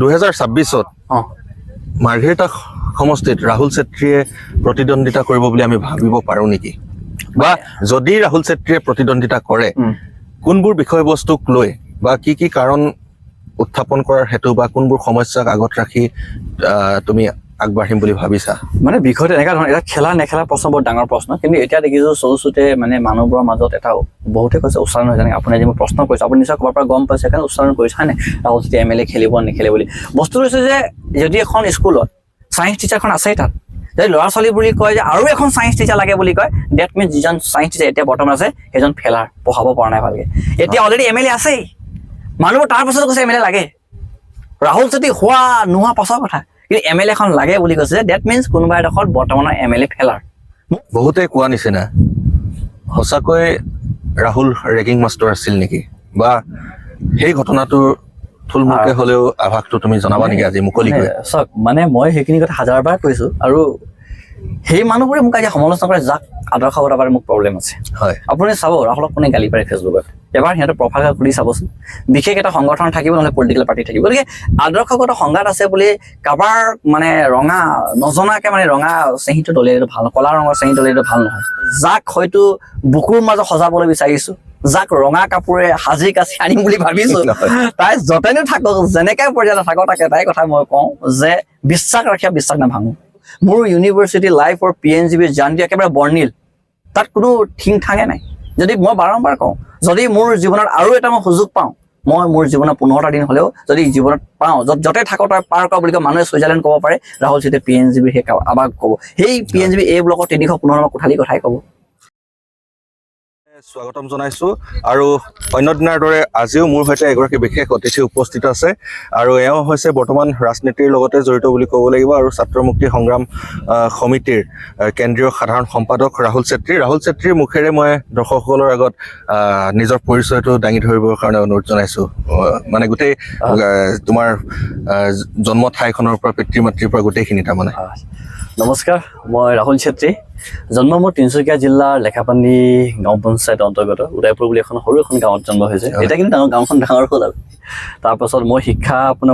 2026 মাৰ্ঘেৰিটা সমষ্টিত ৰাহুল চেত্ৰীয়ে প্ৰতিদ্বন্দ্বিতা কৰিব বুলি আমি ভাবিব পাৰো নেকি বা যদি ৰাহুল চেত্ৰীয়ে প্ৰতিদ্বন্দ্বিতা কৰে কোনবোৰ বিষয়বস্তুক লৈ বা কি কি কাৰণ উত্থাপন কৰাৰ হেতু বা কোনবোৰ সমস্যাক আগত ৰাখি তুমি আগবাঢ়িম বুলি ভাবিছা মানে বিষয়টো এনেকা ধৰণৰ এটা খেলা নেখেলা প্ৰশ্ন বহুত ডাঙৰ প্ৰশ্ন কিন্তু এতিয়া দেখিছো চৌচুতে মানে মানুহবোৰৰ মাজত এটা বহুতে কৈছে উচ্চাৰণ হৈ যেনেকৈ আপুনি যে মই প্ৰশ্ন কৰিছোঁ আপুনি নিশ্চয় ক'ৰবাৰ পৰা গম পাইছে কাৰণ উচ্চাৰণ কৰিছে হয় নাই ৰাহুল চেত্ৰী MLA খেলিব নেখেলে বুলি বস্তুটো হৈছে যে যদি এখন স্কুলত ছায়েন্স টিচাৰখন আছেই তাত যদি ল'ৰা ছোৱালী বুলি কয় যে আৰু এখন ছায়েন্স টিচাৰ লাগে বুলি কয় ডেট মিনছ যিজন ছায়েন্স টিচাৰ এতিয়া বৰ্তমান আছে সেইজন ফেলাৰ পঢ়াব পৰা নাই ভালকৈ এতিয়া অলৰেডি MLA আছেই মানুহবোৰ তাৰ পাছত কৈছে MLA লাগে ৰাহুল চেত্ৰী হোৱা নোহোৱা পাছৰ কথা কিন্তু MLA এখন লাগে বুলি কৈছে ডেট মিনছ কোনোবা এডোখৰত বৰ্তমানৰ MLA ফেলাৰ বহুতে কোৱা নিচিনা সঁচাকৈ ৰাহুল ৰেগিং মাষ্টাৰ আছিল নেকি বা সেই ঘটনাটোৰ থুলমূলকে হ'লেও আভাসটো তুমি জনাবা নেকি আজি মুকলিকৈ চাওক মানে মই সেইখিনি কথা হাজাৰবাৰ কৈছোঁ আৰু সেই মানুহবোৰে মোক আজি সমালোচনা কৰে যাক আদৰ্শগত বাবে মোক প্ৰব্লেম আছে হয় আপুনি চাব ৰাহুলক কোনে গালি পাৰে ফেচবুকত এবাৰ সিহঁতৰ প্ৰফাইল খুলি চাবচোন বিশেষ এটা সংগঠন থাকিব নহ'লে পলিটিকেল পাৰ্টি থাকিব গতিকে আদৰ্শগত সংঘাত আছে বুলি কাৰোবাৰ মানে ৰঙা নজনাকৈ মানে ৰঙা চেঁহীটো দলিয়াই দিলে ভাল কলা ৰঙৰ চেঁহী দলিয়াই দিলে ভাল নহয় যাক হয়তো বুকুৰ মাজত সজাবলৈ বিচাৰিছোঁ যাক ৰঙা কাপোৰে সাজি কাচি আনিম বুলি ভাবিছোঁ তাই য'তেনো থাকক যেনেকৈ পৰ্যায়ত নাথাকক তাক এটাই কথা মই কওঁ যে বিশ্বাস ৰাখি বিশ্বাস নাভাঙো মোৰ ইউনিভাৰ্চিটি লাইফৰ PNGB জাৰ্ণি একেবাৰে বৰ্ণিল তাত কোনো ঠিং ঠাঙে নাই যদি মই বাৰম্বাৰ কওঁ যদি মোৰ জীৱনত আৰু এটা মই সুযোগ পাওঁ মই মোৰ জীৱনত 15টা দিন হ'লেও যদি জীৱনত পাওঁ য'তে থাকোঁ তই পাৰ কৰা বুলি কয় মানুহে ছুইজাৰলেণ্ড ক'ব পাৰে ৰাহুল চেত্ৰীয়ে PNGB সেই আবাক ক'ব সেই PNGB A ব্লকৰ 315 কোঠালি কথাই ক'ব স্বাগতম জনাইছো আৰু অন্য দিনাৰ দৰে আজিও মোৰ সৈতে এগৰাকী বিশেষ অতিথি উপস্থিত আছে আৰু এওঁ হৈছে বৰ্তমান ৰাজনীতিৰ লগতে জড়িত বুলি ক'ব লাগিব আৰু ছাত্ৰ মুক্তি সংগ্ৰাম সমিতিৰ কেন্দ্ৰীয় সাধাৰণ সম্পাদক ৰাহুল চেত্ৰীৰ মুখেৰে মই দৰ্শকসকলৰ আগত নিজৰ পৰিচয়টো দাঙি ধৰিবৰ কাৰণে অনুৰোধ জনাইছো মানে গোটেই তোমাৰ জন্ম ঠাইখনৰ পৰা পিতৃ মাতৃৰ পৰা গোটেইখিনি তাৰমানে নমস্কাৰ মই ৰাহুল চেত্ৰী জন্ম মোৰ তিনিচুকীয়া জিলাৰ লেখাপানী গাঁও পঞ্চায়তৰ অন্তৰ্গত উদয়পুৰ বুলি সৰু এখন গাঁৱত জন্ম হৈছে এতিয়া কিন্তু গাঁওখন ডাঙৰ হ'ল আৰু তাৰপাছত মই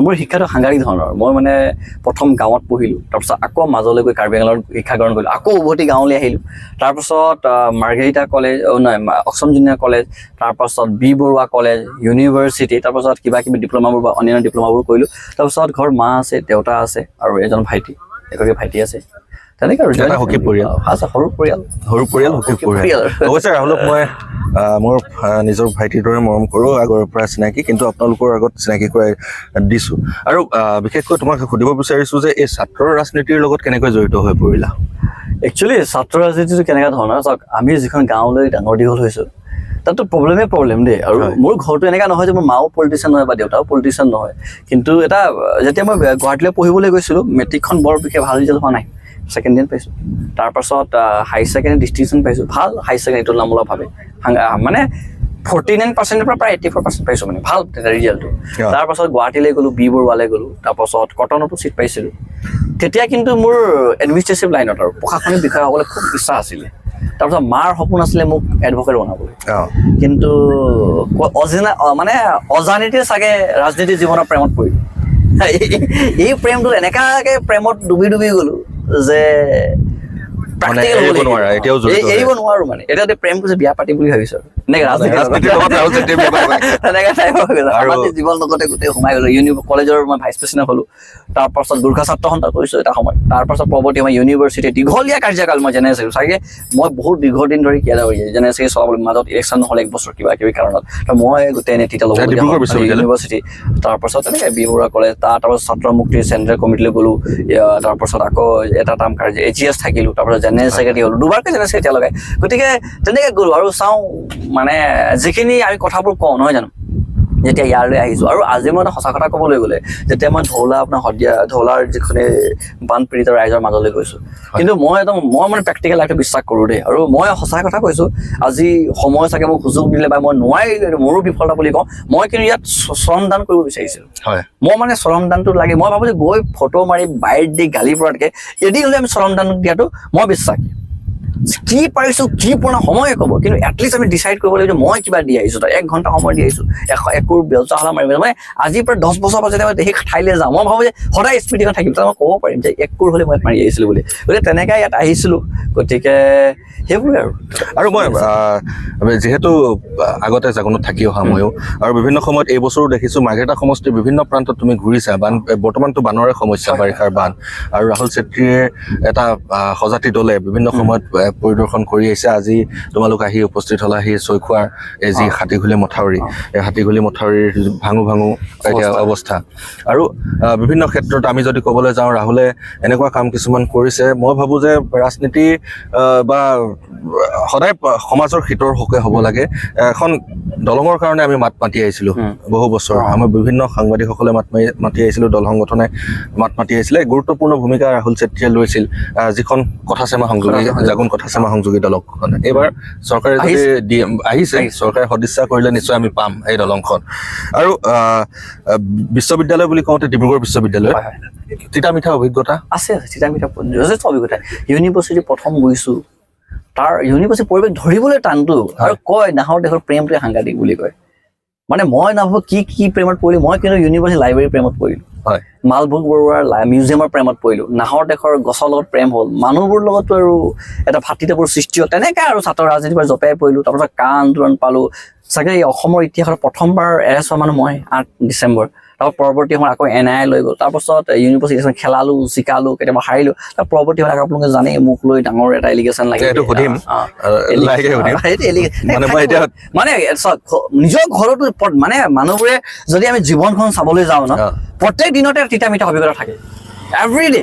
মোৰ শিক্ষাটো সাংঘাতিক ধৰণৰ মই মানে প্ৰথম গাঁৱত পঢ়িলোঁ তাৰপাছত আকৌ মাজলৈ গৈ কাৰ্বি আংলঙত শিক্ষা গ্ৰহণ কৰিলোঁ আকৌ উভতি গাঁৱলৈ আহিলোঁ তাৰপাছত Margherita college Assam junior college তাৰপাছত B বৰুৱা কলেজ ইউনিভাৰ্চিটি তাৰপাছত কিবা কিবি ডিপ্ল'মাবোৰ বা অন্যান্য ডিপ্ল'মাবোৰ কৰিলোঁ তাৰপাছত ঘৰত মা আছে দেউতা আছে আৰু এজন এগৰাকী ভাইটি আছে তেনেকৈ আৰু সুখী পৰিয়াল সৰু পৰিয়াল অৱশ্যে ৰাহুলক মই মোৰ নিজৰ ভাইটিৰ দৰে মৰম কৰোঁ আগৰ পৰা চিনাকি কিন্তু আপোনালোকৰ আগত চিনাকি কৰাই দিছোঁ আৰু বিশেষকৈ তোমাক সুধিব বিচাৰিছোঁ যে এই ছাত্ৰ ৰাজনীতিৰ লগত কেনেকৈ জড়িত হৈ পৰিলা একচুৱেলি ছাত্ৰ ৰাজনীতিটো কেনেকুৱা ধৰণৰ চাওক আমি যিখন গাঁৱলৈ ডাঙৰ দীঘল হৈছোঁ তাতো প্ৰব্লেম দেই আৰু মোৰ ঘৰটো এনেকুৱা নহয় যে মোৰ মাও পলিটিচিয়ান নহয় বা দেউতাও পলিটিচিয়ান নহয় কিন্তু এটা যেতিয়া মই গুৱাহাটীলৈ পঢ়িবলৈ গৈছিলোঁ মেট্ৰিকখন বৰ বিশেষ ভাল ৰিজাল্ট হোৱা নাই ছেকেণ্ড ডিভিজন পাইছোঁ তাৰপাছত হাই ছেকেণ্ডেৰী ডিষ্টিংশ্যন পাইছোঁ ভাল হাই ছেকেণ্ডেৰী তুলনামূলকভাৱে মানে 49% পৰা প্ৰায় 84% পাইছোঁ মানে ভাল ৰিজাল্টটো তাৰপাছত গুৱাহাটীলৈ গ'লোঁ B বৰুৱালৈ গ'লোঁ তাৰপাছত কটনতো ছিট পাইছিলোঁ তেতিয়া কিন্তু মোৰ এডমিনিষ্ট্ৰেটিভ লাইনত আৰু প্ৰশাসনিক বিষয়া হ'বলৈ খুব ইচ্ছা আছিলে তাৰপিছত মাৰ সপোন আছিলে মোক এডভকেট বনাবলৈ কিন্তু অজানিতে চাগে ৰাজনীতি জীৱনৰ প্ৰেমত পৰিলোঁ এই প্ৰেমটো এনেকুৱাকৈ প্ৰেমত ডুবি গ'লোঁ যে এৰিব নোৱাৰো মানে এতিয়া প্ৰেমটো যে বিয়া পাতিম বুলি ভাবিছো জীৱন লগতে গোটেই সোমাই গ'লো কলেজৰ মই ভাইচ প্ৰেচিডেণ্ট হ'লো তাৰপাছত গোৰ্খা ছাত্ৰ সন্থা কৰিছোঁ এটা সময় তাৰপাছত পৰৱৰ্তী মই ইউনিভাৰ্চিটি দীঘলীয়া কাৰ্যকাল মই জেনেৰেল ছেক্ৰেটাৰী চাগে মই বহুত দীৰ্ঘদিন ধৰি কিয় জেনেৰেল ছেক্ৰেটাৰী চলাবলৈ মাজত ইলেকশ্যন নহ'লে 1 বছৰ কিবা কিবি কাৰণত মই গোটেই নেতৃত্ব ল'ব ইউনিভাৰ্চিটি তাৰপাছত তেনেকৈ B বৰুৱা কলেজ তাৰপাছত ছাত্ৰ মুক্তিৰ চেণ্ট্ৰেল কমিটিলৈ গ'লোঁ তাৰপাছত আকৌ এটা টাইম AGS থাকিলোঁ তাৰপাছত জেনেৰেল ছেক্ৰেটাৰী হ'লোঁ দুবাৰকৈ জেনেৰেল ছেক্ৰেটাৰী লগাই গতিকে তেনেকৈ গ'লোঁ আৰু চাওঁ মানে যিখিনি আমি কথাবোৰ কওঁ নহয় জানো যেতিয়া ইয়ালৈ আহিছোঁ আৰু আজি মই এটা সঁচা কথা ক'বলৈ গ'লে যেতিয়া মই ধৌলাৰ যিখনে বানপীড়িত ৰাইজৰ মাজলৈ গৈছোঁ কিন্তু মই মানে প্ৰেক্টিকেল লাইফটো বিশ্বাস কৰোঁ দেই আৰু মই সঁচা কথা কৈছোঁ আজি সময় চাগে মোক সুযোগ দিলে বা মই নোৱাৰিলোঁ মোৰো বিফলতা বুলি কওঁ মই কিন্তু ইয়াত শ্ৰমদান কৰিব বিচাৰিছিলোঁ মই মানে শ্ৰমদানটো লাগে মই ভাবোঁ যে গৈ ফটো মাৰি বাইৰ দি গালি পৰাতকৈ এদিন হ'লে আমি শ্ৰমদান দিয়াটো মই বিশ্বাস কি পাৰিছো কি পৰা সময়ে ক'ব, কিন্তু এটলিষ্ট আমি ডিচাইড কৰিব লাগিব যে মই কিবা দি আহিছো, তাত 1 ঘণ্টা সময় দি আহিছো, একোৰ বেলচা হলা মাৰিব, মানে আজিৰ পৰা 10 বছৰ পাছত যেতিয়া সেই ঠাইলৈ যাওঁ মই ভাবো যে সদায় স্মৃতিখন থাকিব, তাত মই ক'ব পাৰিম যে একোৰ হ'লে মই মাৰি আহিছিলো বুলি। গতিকে তেনেকৈ ইয়াত আহিছিলো। গতিকে সেইবোৰে আৰু মই যিহেতু আগতে জাগোনত থাকি অহা ময়ো, আৰু বিভিন্ন সময়ত এই বছৰো দেখিছো মাৰ্ঘেৰিটা সমষ্টিৰ বিভিন্ন প্ৰান্তত তুমি ঘূৰিছা। বান বৰ্তমানতো বানৰে সমস্যা, বাৰিষাৰ বান, আৰু ৰাহুল চেত্ৰীয়ে এটা সজাতি দলে বিভিন্ন সময়ত পৰিদৰ্শন কৰি আহিছে। আজি তোমালোক আহি উপস্থিত হলাহি চৈখোৱাৰ এই যি হাতীঘুলি মথাউৰি, এই হাতীঘুলি মথাউৰিৰ ভাঙো এতিয়া অৱস্থা। আৰু বিভিন্ন ক্ষেত্ৰত আমি যদি ক'বলৈ যাওঁ, ৰাহুলে এনেকুৱা কাম কিছুমান কৰিছে, মই ভাবোঁ যে ৰাজনীতি বা সদায় সমাজৰ হিতৰ হকে হ'ব লাগে। এখন দলঙৰ কাৰণে আমি মাত মাতি আহিছিলোঁ বহু বছৰ, আমাৰ বিভিন্ন সাংবাদিকসকলে মাতি আহিছিলোঁ, দল সংগঠনে মাত মাতি আহিছিলে। গুৰুত্বপূৰ্ণ ভূমিকা ৰাহুল চেত্ৰীয়ে লৈছিল, যিখন কথাচেমা সংযোগী জাগোন কথাচেমা সংযোগী দলংখন। এইবাৰ চৰকাৰে যদি আহিছে, চৰকাৰে সদিচ্ছা কৰিলে নিশ্চয় আমি পাম এই দলংখন। আৰু বিশ্ববিদ্যালয় বুলি কওঁতে ডিব্ৰুগড় বিশ্ববিদ্যালয় তিতা মিঠা অভিজ্ঞতা আছে, তিতা মিঠা যথেষ্ট অভিজ্ঞতা। ইউনিভাৰ্চিটি প্ৰথম গৈছো, তাৰ ইউনিভাৰ্চিটি পৰিৱেশ ধৰিবলৈ টানটো, আৰু কয় নাহৰ দেশৰ প্ৰেমটোৱে সাংঘাতিক বুলি কয়। মানে মই নাভাবো কি প্ৰেমত পৰিলো, মই কিন্তু ইউনিভাৰ্চিটি লাইব্ৰেৰী প্ৰেমত পৰিলো, মালভোগ বৰুৱাৰ মিউজিয়ামৰ প্ৰেমত পৰিলো, নাহৰ দেশৰ গছৰ লগত প্ৰেম হ'ল, মানুহবোৰৰ লগতো আৰু এটা ভাতৃত্ববোৰ সৃষ্টি হ'ল, তেনেকৈ আৰু ছাত্ৰ ৰাজনীতিৰ পৰা জঁপিয়াই পৰিলো। তাৰপিছত কা আন্দোলন পালো, চাগে এই অসমৰ ইতিহাসত প্ৰথমবাৰ এৰেষ্ট হোৱা মানুহ মই 8 ডিচেম্বৰ। তাৰপৰা পৰৱৰ্তী সময়ত আকৌ NIA লৈ গ'ল, তাৰপাছত ইউনিভাৰ্চিটি খেলালো, জিকালো, কেতিয়াবা হাৰিলো। তাৰ পৰৱৰ্তী সময়ত আপোনালোকে জানেই মোক লৈ ডাঙৰ এটা এলিগেশ্যন লাগে, মানে নিজৰ ঘৰতো মানে মানুহবোৰে যদি আমি জীৱনখন চাবলৈ যাওঁ ন, প্ৰত্যেক দিনতে তিতা মিঠা অভিজ্ঞতা থাকে, এভৰিডে।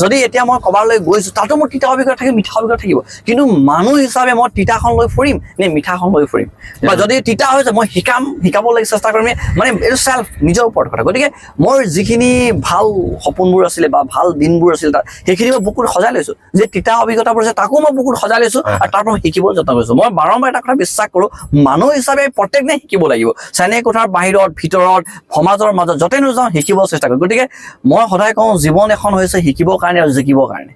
যদি এতিয়া মই ক'ৰবালৈ গৈছো, তাতো মোৰ তিতা অভিজ্ঞতা থাকিব, মিঠা অভিজ্ঞতা থাকিব, কিন্তু মানুহ হিচাপে মই তিতাখন লৈ ফুৰিম নে মিঠাখন লৈ ফুৰিম, বা যদি তিতা হৈছে মই শিকাবলৈ চেষ্টা কৰিম, মানে এইটো চেল্ফ নিজৰ ওপৰত কথা। গতিকে মোৰ যিখিনি ভাল সপোনবোৰ আছিলে বা ভাল দিনবোৰ আছিল, তাত সেইখিনি মই বুকুত সজাই লৈছো, যে তিতা অভিজ্ঞতাবোৰ আছে তাকো মই বুকুত সজাই লৈছো, আৰু তাৰ পৰা শিকিব যত্ন কৰিছো। মই বাৰম্বাৰ এটা কথা বিশ্বাস কৰো, মানুহ হিচাপে প্ৰত্যেক দিনাই শিকিব লাগিব, শ্ৰেণী কোঠাৰ বাহিৰত ভিতৰত সমাজৰ মাজত য'তে নোযাওঁ শিকিব চেষ্টা কৰিম। গতিকে মই সদায় কওঁ, জীৱন এখন হৈছে শিকিবৰ কাৰণে আৰু জিকিবৰ কাৰণে।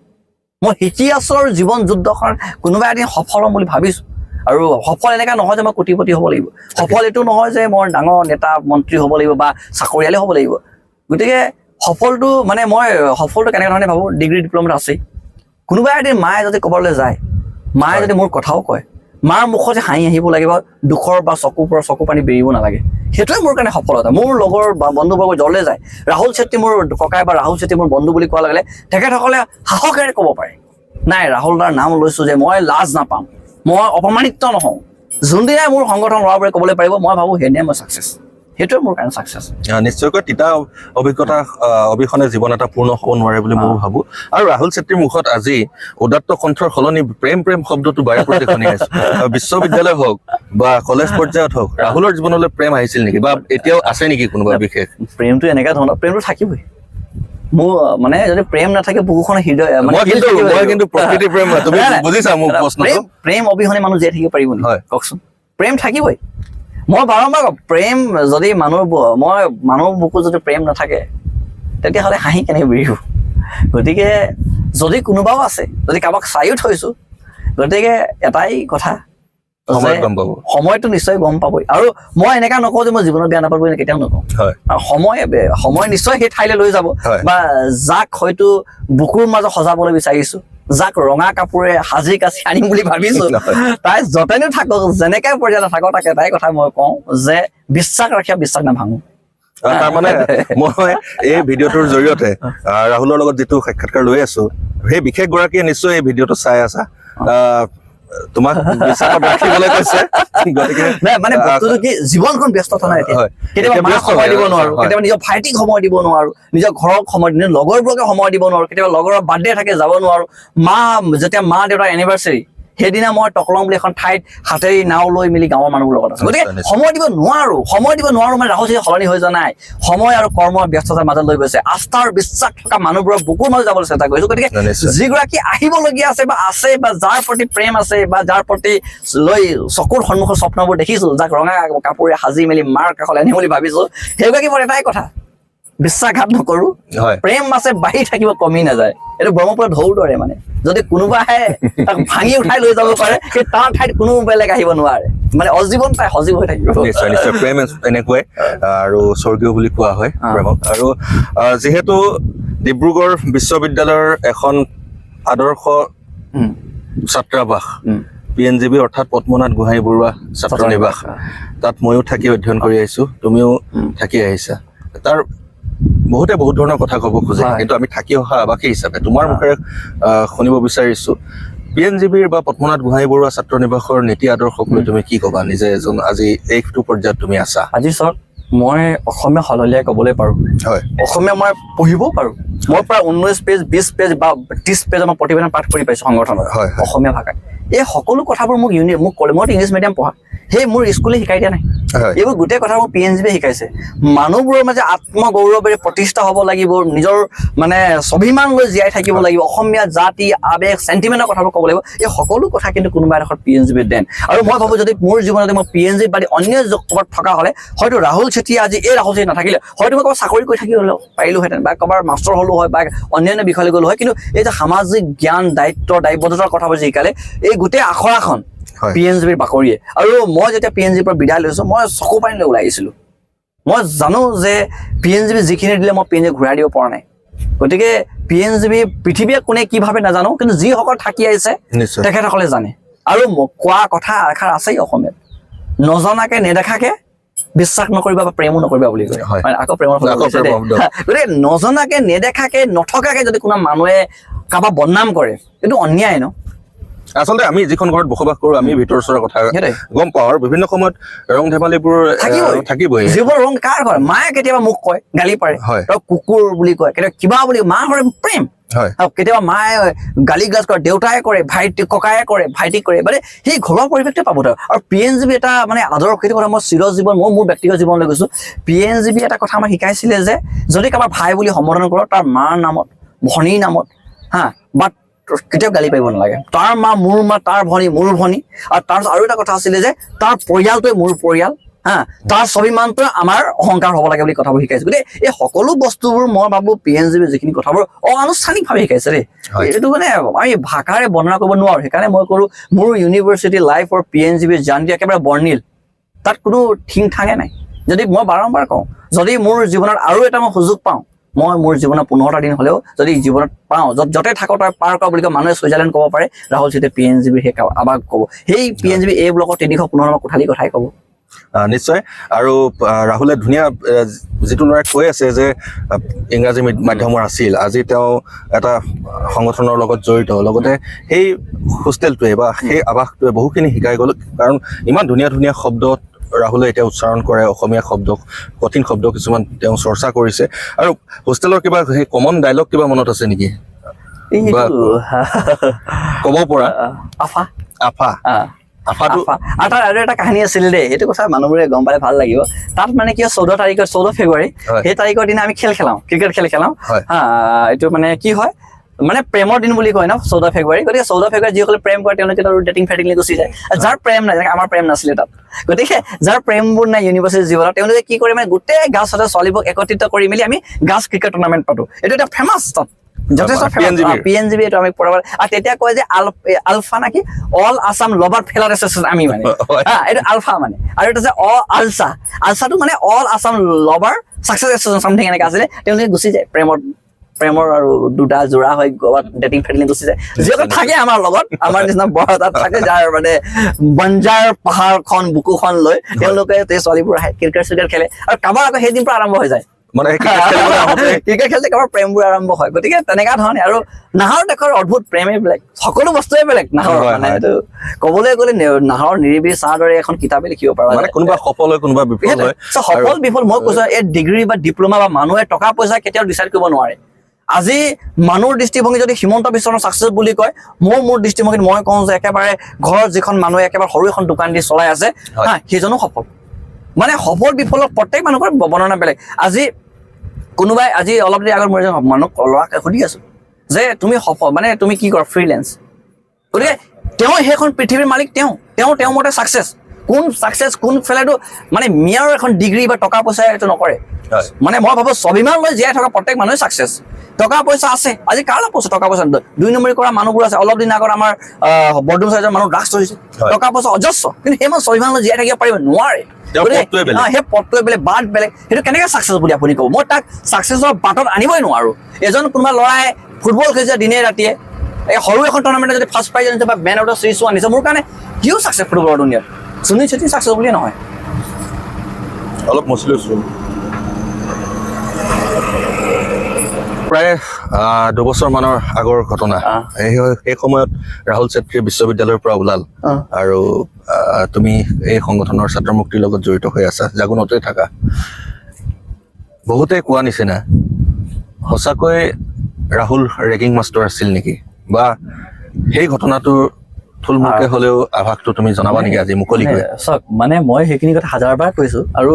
মই শিকি আছো আৰু জীৱন যুদ্ধখন কোনোবা এদিন সফল হ'ম বুলি ভাবিছো। আৰু সফল এনেকুৱা নহয় যে মই কোটিপতি হ'ব লাগিব, সফল এইটো নহয় যে মই ডাঙৰ নেতা মন্ত্ৰী হ'ব লাগিব বা চাকৰিয়ালে হ'ব লাগিব। গতিকে সফলটো মানে মই সফলটো কেনেকুৱা ধৰণে ভাবোঁ, ডিগ্ৰী ডিপ্ল'মাত আছেই। কোনোবা এদিন মায়ে যদি ক'বলৈ যায়, মায়ে যদি মোৰ কথাও কয়, মাৰ মুখতে হাঁহি আহিব লাগিব, দুখৰ বা চকুৰ পৰা চকু পানী বেৰিব নালাগে, সেইটোৱে মোৰ কাৰণে সফলতা। মোৰ লগৰ বা বন্ধুবৰ্গ যলৈ যায়, ৰাহুল চেত্ৰী মোৰ ককাই বা ৰাহুল চেত্ৰী মোৰ বন্ধু বুলি কোৱাৰ লগে লগে তেখেতসকলে সাহসেৰে ক'ব পাৰে, নাই ৰাহুল দাৰ নাম লৈছো যে মই লাজ নাপাম, মই অপমানিত নহওঁ। যোনদিনাই মোৰ সংগঠন ল'ৰাবোৰে ক'বলৈ পাৰিব, মই ভাবোঁ সেইদিনাই মই ছাকচেছ, সেইটোৱে মোৰ কাৰণে ছাকচেছ। নিশ্চয়কৈ তিতা অভিজ্ঞতা অবিহনে জীৱন এটা পূৰ্ণ হ'ব নোৱাৰে বুলি মই ভাবোঁ। আৰু ৰাহুল চেত্ৰীৰ মুখত আজি উদাত্ত কণ্ঠৰ সলনি প্ৰেম শব্দটো বাৰে প্ৰতি শুনি আছো। বিশ্ববিদ্যালয় হওক বা কলেজ পৰ্যায়ত হওক, ৰাহুলৰ জীৱনলৈ প্ৰেম আহিছিল নেকি, বা এতিয়াও আছে নেকি কোনোবা বিশেষ? প্ৰেমটো এনেকুৱা ধৰণৰ, প্ৰেমটো থাকিবই। মোৰ মানে যদি প্ৰেম নাথাকে বুকুখনৰ হৃদয়, প্ৰেম অবিহনে মানুহ জীয়াই থাকিব পাৰিব নেকি কওকচোন? প্ৰেম থাকিবই। মই বাৰম্বাৰ কওঁ, প্ৰেম যদি মানুহ বুকু যদি প্ৰেম নাথাকে, তেতিয়াহ'লে হাঁহি কেনেকৈ বিৰিব? গতিকে যদি কোনোবাও আছে, যদি কাৰোবাক চাইও থৈছো, গতিকে এটাই কথা, সময়টো নিশ্চয় গম পাবই। আৰু মই এনেকা নকওঁ যে মই জীৱনত বেয়া নাপাব, কেতিয়াও নকওঁ। সময় নিশ্চয় সেই ঠাইলৈ লৈ যাব, বা যাক হয়তো বুকুৰ মাজত সজাবলৈ বিচাৰিছো, যাক ৰঙা কাপোৰে সাজি কাচি আনিম বুলি ভাবিছো, তাই যতেনো থাকক, যেনেকে পৰ্যায়ত থাকক, তাক এটাই কথা মই কওঁ যে বিশ্বাস ৰাখি বিশ্বাস নাভাঙো। তাৰমানে মই এই ভিডিঅ'টোৰ জৰিয়তে ৰাহুলৰ লগত যিটো সাক্ষাৎকাৰ লৈ আছো, সেই বিশেষ গৰাকীয়ে নিশ্চয় এই ভিডিঅ'টো চাই আছা, তোমাক বিশ্বাসত ৰাখিবলৈ কৈছে। গতিকে মানে বস্তুটো কি, জীৱনখন ব্যস্ততা নাই, কেতিয়াবা মাক সময় দিব নোৱাৰো, কেতিয়াবা নিজৰ ভাইটিক সময় দিব নোৱাৰো, নিজৰ ঘৰক সময় দিব, লগৰবোৰকে সময় দিব নোৱাৰো, কেতিয়াবা লগৰৰ বাৰ্থডে থাকে যাব নোৱাৰো, যেতিয়া মা দেউতাৰ এনিভাৰ্চাৰী, সেইদিনা মই টকলং বুলি এখন ঠাইত হাতেৰি নাও লৈ মেলি গাঁৱৰ মানুহৰ লগত আছে। গতিকে সময় দিব নোৱাৰো মানে ৰাহুল চেত্ৰী সলনি হৈ যোৱা নাই, সময় আৰু কৰ্মৰ ব্যস্ততাৰ মাজত লৈ গৈছে, আস্থা আৰু বিশ্বাস থকা মানুহবোৰৰ বুকুৰ মাজত যাবলৈ চেষ্টা কৰিছো। গতিকে যিগৰাকী আহিবলগীয়া আছে বা যাৰ প্ৰতি প্ৰেম আছে, বা যাৰ প্ৰতি লৈ চকুৰ সন্মুখৰ স্বপ্নবোৰ দেখিছো, যাক ৰঙা কাপোৰে সাজি মেলি মাৰ কাষলৈ আনিম বুলি ভাবিছো, সেইগৰাকী মোৰ এটাই কথা, বিশ্বাসঘাত নকৰো, প্ৰেম আছে বাঢ়ি থাকিব, কমি নাযায়। এইটো ব্ৰহ্মপুত্ৰৰ ঢৌৰ দৰে, মানে যদি কোনোবাই তাক ভাঙি উঠাই লৈ যাব পাৰে সেই তাৰ ঠাইত কোনো বেলেগ আহিব নোৱাৰে মানে অজীৱন তাই সজীৱ হৈ থাকিব নিশ্চয় নিশ্চয় প্ৰেম এনেকুৱাই আৰু স্বৰ্গীয় বুলি কোৱা হয় প্ৰেমক আৰু যিহেতু ডিব্ৰুগড় বিশ্ববিদ্যালয়ৰ এখন আদৰ্শ ছাত্ৰাবাস PNGB অৰ্থাৎ পদ্মনাথ গোহাঁই বৰুৱা ছাত্ৰ নিবাস তাত ময়ো থাকি অধ্যয়ন কৰি আহিছো তুমিও থাকি আহিছা তাৰ বহুতে বহুত ধৰণৰ কথা ক'ব খোজে কিন্তু আমি থাকি অহা আৱাসী হিচাপে তোমাৰ মুখেৰে শুনিব বিচাৰিছো PNGBৰ বা পদ্মনাথ গোহাঁই বৰুৱা ছাত্ৰ নিবাসৰ নীতি আদৰ্শক লৈ তুমি কি ক'বা নিজে এজন আজি এইটো পৰ্যায়ত তুমি আছা আজি চাওক মই অসমীয়া সললীয়াই ক'বলৈ পাৰোঁ হয় অসমীয়া মই পঢ়িবও পাৰোঁ মই প্ৰায় 19 পেজ 20 পেজ বা 30 পেজ মই প্ৰতিবেদন পাঠ কৰি পাইছোঁ সংগঠনত অসমীয়া ভাষাত এই সকলো কথাবোৰ মোক ক'লে মই ইংলিছ মিডিয়াম পঢ়া সেই মোৰ স্কুলে শিকাই দিয়া নাই এইবোৰ গোটেই কথা মোৰ PNGB শিকাইছে মানুহবোৰৰ মাজে আত্মগৌৰৱেৰে প্ৰতিষ্ঠা হ'ব লাগিব নিজৰ মানে স্বাভিমান লৈ জীয়াই থাকিব লাগিব অসমীয়া জাতি আৱেগ চেণ্টিমেণ্টৰ কথাবোৰ ক'ব লাগিব এই সকলো কথা কিন্তু কোনোবা এডোখৰত PNGB দেন আৰু মই ভাবোঁ যদি মোৰ জীৱনতে মই PNGB বাদ অন্য ক'ৰবাত থকা হ'লে হয়তো ৰাহুল চেতিয়া আজি এই ৰাহুল চেতিয়া নাথাকিলে হয়তো মই ক'ৰবাত চাকৰি কৰি থাকিব পাৰিলোহেঁতেন বা ক'ৰবাৰ মাষ্টৰ হ'লো হয় বা অন্যান্য বিষয়লৈ গ'লো হয় কিন্তু এই যে সামাজিক জ্ঞান দায়বদ্ধতাৰ কথাবোৰ যে শিকালে এই গোটেই আখৰাখন PNGBৰ বাকৰিয়ে আৰু মই যেতিয়া PNGBৰ পৰা বিদায় লৈছোঁ মই চকু পানী লৈ ওলাই আহিছিলোঁ মই জানো যে PNGB যিখিনি দিলে মই PNGB ঘূৰাই দিব পৰা নাই গতিকে PNGB পৃথিৱীয়ে কোনে কি ভাবে নাজানো কিন্তু যিসকল থাকি আহিছে তেখেতসকলে জানে আৰু কোৱা কথা এষাৰ আছেই অসমীয়াত নজনাকে নেদেখাকে বিশ্বাস নকৰিবা বা প্ৰেমো নকৰিবা বুলি কয় আকৌ প্ৰেমৰ গতিকে নজনাকে নেদেখাকে নথকাকে যদি কোনো মানুহে কাৰোবাক বদনাম কৰে এইটো অন্যায় ন আচলতে আমি যিখন ঘৰত বসবাস কৰো আমি ভিতৰ চৰা কথা গম পাওঁ আৰু বিভিন্ন সময়ত ৰং ধেমালিবোৰ থাকিবই যিবোৰ ৰং কাৰ ঘৰ মায়ে কেতিয়াবা মোক কয় গালি পাৰে কুকুৰ বুলি কয় কেতিয়াবা কিবা বুলি মা ঘৰে প্ৰেম কেতিয়াবা মায়ে গালি গাজ কৰে দেউতাই কৰে ভাইটি ককায়ে কৰে ভাইটিক কৰে মানে সেই ঘৰুৱা পৰিৱেশটো পাব আৰু PNGB এটা মানে আদৰ্শ সেইটো কথা মই চিৰজীৱন মোৰ ব্যক্তিগত জীৱনলৈ গৈছো PNGB এটা কথা আমাক শিকাইছিলে যে যদি কাৰোবাৰ ভাই বুলি সম্বোধন কৰোঁ তাৰ মাৰ নামত ভনীৰ নামত বাট কেতিয়াও গালি পাৰিব নালাগে তাৰ মা মোৰ মা তাৰ ভনী মোৰ ভনী আৰু তাৰপিছত আৰু এটা কথা আছিলে যে তাৰ পৰিয়ালটোৱে মোৰ পৰিয়াল তাৰ স্বাভিমানটোৱে আমাৰ অহংকাৰ হ'ব লাগে বুলি কথাবোৰ শিকাইছে গতিকে এই সকলো বস্তুবোৰ মই ভাবোঁ PNGB যিখিনি কথাবোৰ অনানুষ্ঠানিকভাৱে শিকাইছে দেই এইটো মানে আমি ভাষাৰে বৰ্ণনা কৰিব নোৱাৰোঁ সেইকাৰণে মই কৰোঁ মোৰ ইউনিভাৰ্চিটি লাইফ আৰু PNGB জাৰ্ণিটো একেবাৰে বৰ্ণিল তাত কোনো ঠিং ঠাঙে নাই যদি মই বাৰম্বাৰ কওঁ যদি মোৰ জীৱনত আৰু এটা মই সুযোগ পাওঁ মই মোৰ জীৱনত 15টা দিন হ'লেও যদি জীৱনত পাওঁ য'তে থাকোঁ তই পাৰ কৰা বুলি কয় মানুহে ছুইজাৰলেণ্ড ক'ব পাৰে ৰাহুল চেতিয়া PNGB সেই আৱাক ক'ব সেই PNGB এই ব্লকত 315 নম্বৰ কোঠালি কথাই ক'ব নিশ্চয় আৰু ৰাহুলে ধুনীয়া যিটো ল'ৰাই কৈ আছে যে ইংৰাজী মাধ্যমৰ আছিল আজি তেওঁ এটা সংগঠনৰ লগত জড়িত লগতে সেই হোষ্টেলটোৱে বা সেই আৱাসটোৱে বহুখিনি শিকাই গ'ল কাৰণ ইমান ধুনীয়া ধুনীয়া শব্দ ৰাহুলে এতিয়া উচ্চাৰণ কৰে অসমীয়া শব্দ কঠিন শব্দ কিছুমান তেওঁ চৰ্চা কৰিছে আৰু হোষ্টেলৰ কিবা সেই কমন ডাইলগ কিবা মনত আছে নেকি ক'ব পৰা আফা আফা আৰু তাৰ এটা কাহিনী আছিল দেই সেইটো কথা মানুহবোৰে গম পালে ভাল লাগিব তাত মানে কি হয় 14 ফেব্ৰুৱাৰী সেই তাৰিখৰ দিনা আমি খেল খেলাওঁ ক্ৰিকেট খেল খেলাওঁ এইটো মানে কি হয় মানে প্ৰেমৰ দিন বুলি কয় ন 14 ফেব্ৰুৱাৰী গতিকে 14 ফেব্ৰুৱাৰী যিসকলে প্ৰেম কৰে তেওঁলোকে তাৰ ডেটিং ফেটিংলৈ গুচি যায় যাৰ প্ৰেম নাই যেনেকৈ আমাৰ প্ৰেম নাছিলে তাত গতিকে যাৰ প্ৰেমবোৰ নাই ইউনিভাৰ্চিটি জীৱনত তেওঁলোকে কি কৰে মানে গোটেই গাঁৱতে ছোৱালীবোৰক একত্ৰিত কৰি মেলি আমি গাঁও ক্ৰিকেট টুৰ্ণামেণ্ট পাতোঁ এইটো এটা ফেমাছ তাত যথেষ্ট PNGB এইটো আমি পঢ়াব আৰু তেতিয়া কয় যে আলফা নাকি all Assam lover failure association আমি মানে এইটো আলফা মানে আৰু এটা যে আলছাটো মানে all Assam lover success association something এনেকৈ আছিলে তেওঁলোকে গুচি যায় প্ৰেমৰ আৰু দুটা যোৰা হৈ ক'ৰবাত ডেটিং ফেটিং গুচি যায় যিসকল থাকে আমাৰ লগত আমাৰ নিচিনা বৰ তাত থাকে যাৰ মানে বঞ্জাৰ পাহাৰখন বুকুখন লৈ তেওঁলোকে এই ছোৱালীবোৰ আহে ক্ৰিকেট খেলে আৰু কাৰোবাৰ আকৌ সেইদিন পৰা আৰম্ভ হৈ যায় মানে ক্ৰিকেট খেলতে কাৰোবাৰ প্ৰেমবোৰ আৰম্ভ হয় গতিকে তেনেকুৱা ধৰণে আৰু নাহৰ দেশৰ অদ্ভুত প্ৰেমেই বেলেগ সকলো বস্তুৱে বেলেগ নাহৰ মানে এইটো ক'বলৈ গ'লে নাহৰ নিৰিবিলি চাহ দৰে এখন কিতাপে লিখিব পাৰা মানে কোনোবা সফল হয় কোনোবা বিফল হয় সফল বিফল মই কৈছো এই ডিগ্ৰী বা ডিপ্ল'মা বা মানুহে টকা পইচা কেতিয়াও ডিচাইড কৰিব নোৱাৰে আজি মানুহৰ দৃষ্টিভংগী যদি হিমন্ত বিশ্ব শৰ্মাৰ ছাকচেছ বুলি কয় মোৰ দৃষ্টিভংগীত মই কওঁ যে একেবাৰে ঘৰত যিখন মানুহে একেবাৰে সৰু এখন দোকান দি চলাই আছে সেইজনো সফল মানে সফল বিফলৰ প্ৰত্যেক মানুহৰ বৰ্ণনা বেলেগ আজি কোনোবাই আজি অলপ দেৰি আগত মই এজন মানুহক ল'ৰাকে সুধি আছোঁ যে তুমি সফল মানে তুমি কি কৰা ফ্ৰীলেন্স গতিকে তেওঁ সেইখন পৃথিৱীৰ মালিক তেওঁ মতে ছাকচেছ কোন ফেলাইটো মানে মিয়াৰ এখন ডিগ্ৰী বা টকা পইচা এইটো নকৰে মানে মই ভাবোঁ স্বাভিমান লৈ জীয়াই থকা প্ৰত্যেক মানুহে ছাকচেছ টকা পইচা আছে আজি কাৰ লগত পইচা টকা পইচা 2 নম্বৰী কৰা মানুহবোৰ আছে অলপ দিন আগত আমাৰ বৰ্ডুম সাইজৰ মানুহ ড্ৰাগছ ধৰিছে টকা পইচা অজস্ৰ কিন্তু সেই মানুহ স্বাভিমানলৈ জীয়াই থাকিব পাৰিব নোৱাৰে সেই পথটোৱে বেলেগ বাট বেলেগ সেইটো কেনেকৈ ছাকচেছ বুলি আপুনি ক'ব মই তাক ছাকচেছৰ বাটত আনিবই নোৱাৰো এজন কোনোবা ল'ৰাই ফুটবল খেলিছে দিনে ৰাতিয়ে এই সৰু এখন টুৰ্ণামেণ্টত যদি ফাৰ্ষ্ট প্ৰাইজ আনিছে বা মেন অফ দ্য চিৰিজো আনিছে মোৰ কাৰণে কিয় ছাকচেছ ফুটবলৰ দুনিয়াত সুনীল চেত্ৰী ছাকচেছ বুলিয়ে নহয় অলপ মচলি প্ৰায় 2 বছৰমানৰ আগৰ ঘটনা সেই সময়ত ৰাহুল চেত্ৰী বিশ্ববিদ্যালয়ৰ পৰা ওলাল আৰু তুমি এই সংগঠনৰ ছাত্ৰ মুক্তিৰ লগত জড়িত হৈ আছা জাগুনতে থাকা বহুতে কোৱা নিচিনা সঁচাকৈ ৰাহুল ৰেগিং মাষ্টাৰ আছিল নেকি বা সেই ঘটনাটোৰ থুলমূলকে হ'লেও আভাসটো তুমি জনাবা নেকি আজি মুকলিকৈ চাওক মানে মই সেইখিনি কথা হাজাৰবাৰ কৈছোঁ আৰু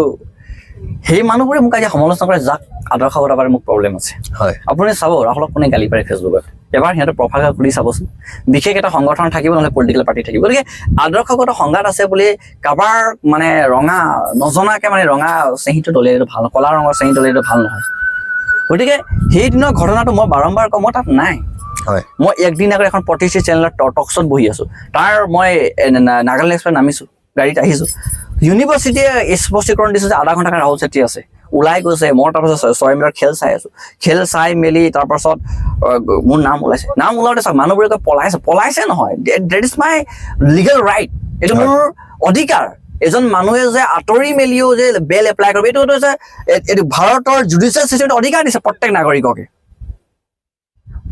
সেই মানুহবোৰে মোক আজি সমালোচনা কৰে যাক আদৰ্শগত পাৰে মোক প্ৰব্লেম আছে হয় আপুনি চাব ৰাহুলক কোনে গালি পাৰে ফেচবুকত এবাৰ সিহঁতৰ প্ৰফাইল খুলি চাবচোন বিশেষ এটা সংগঠন থাকিব নহ'লে পলিটিকেল পাৰ্টি থাকিব গতিকে আদৰ্শগত সংঘাত আছে বুলি কাৰোবাৰ মানে ৰঙা নজনাকৈ মানে ৰঙা চেহিটো দলিয়াই এইটো ভাল কলা ৰঙৰ চেহি দলিয়াই এইটো ভাল নহয় গতিকে সেই দিনৰ ঘটনাটো মই বাৰম্বাৰ কওঁ মই তাত নাই হয় মই একদিন আগত এখন প্ৰতিষ্ঠিত চেনেলত টকশ্বত বহি আছোঁ তাৰ মই নাগালেণ্ড এক্সপ্ৰেছ নামিছোঁ গাড়ীত আহিছোঁ ইউনিভাৰ্চিটিয়ে স্পষ্টীকৰণ দিছে যে আধা ঘণ্টা কাৰণে ৰাহুল চেত্ৰী আছে ওলাই গৈছে মই তাৰপাছত 6 মিনিটৰ খেল চাই আছোঁ খেল চাই মেলি তাৰপাছত মোৰ নাম ওলাইছে নাম ওলাওঁতে চাওক মানুহবোৰে কয় পলাইছে নহয় that is my legal right এইটো মোৰ অধিকাৰ এজন মানুহে যে আঁতৰি মেলিও যে বেল এপ্লাই কৰিব এইটো হৈছে এইটো ভাৰতৰ জুডিচিয়েল চিষ্টেমত অধিকাৰ দিছে প্ৰত্যেক নাগৰিককে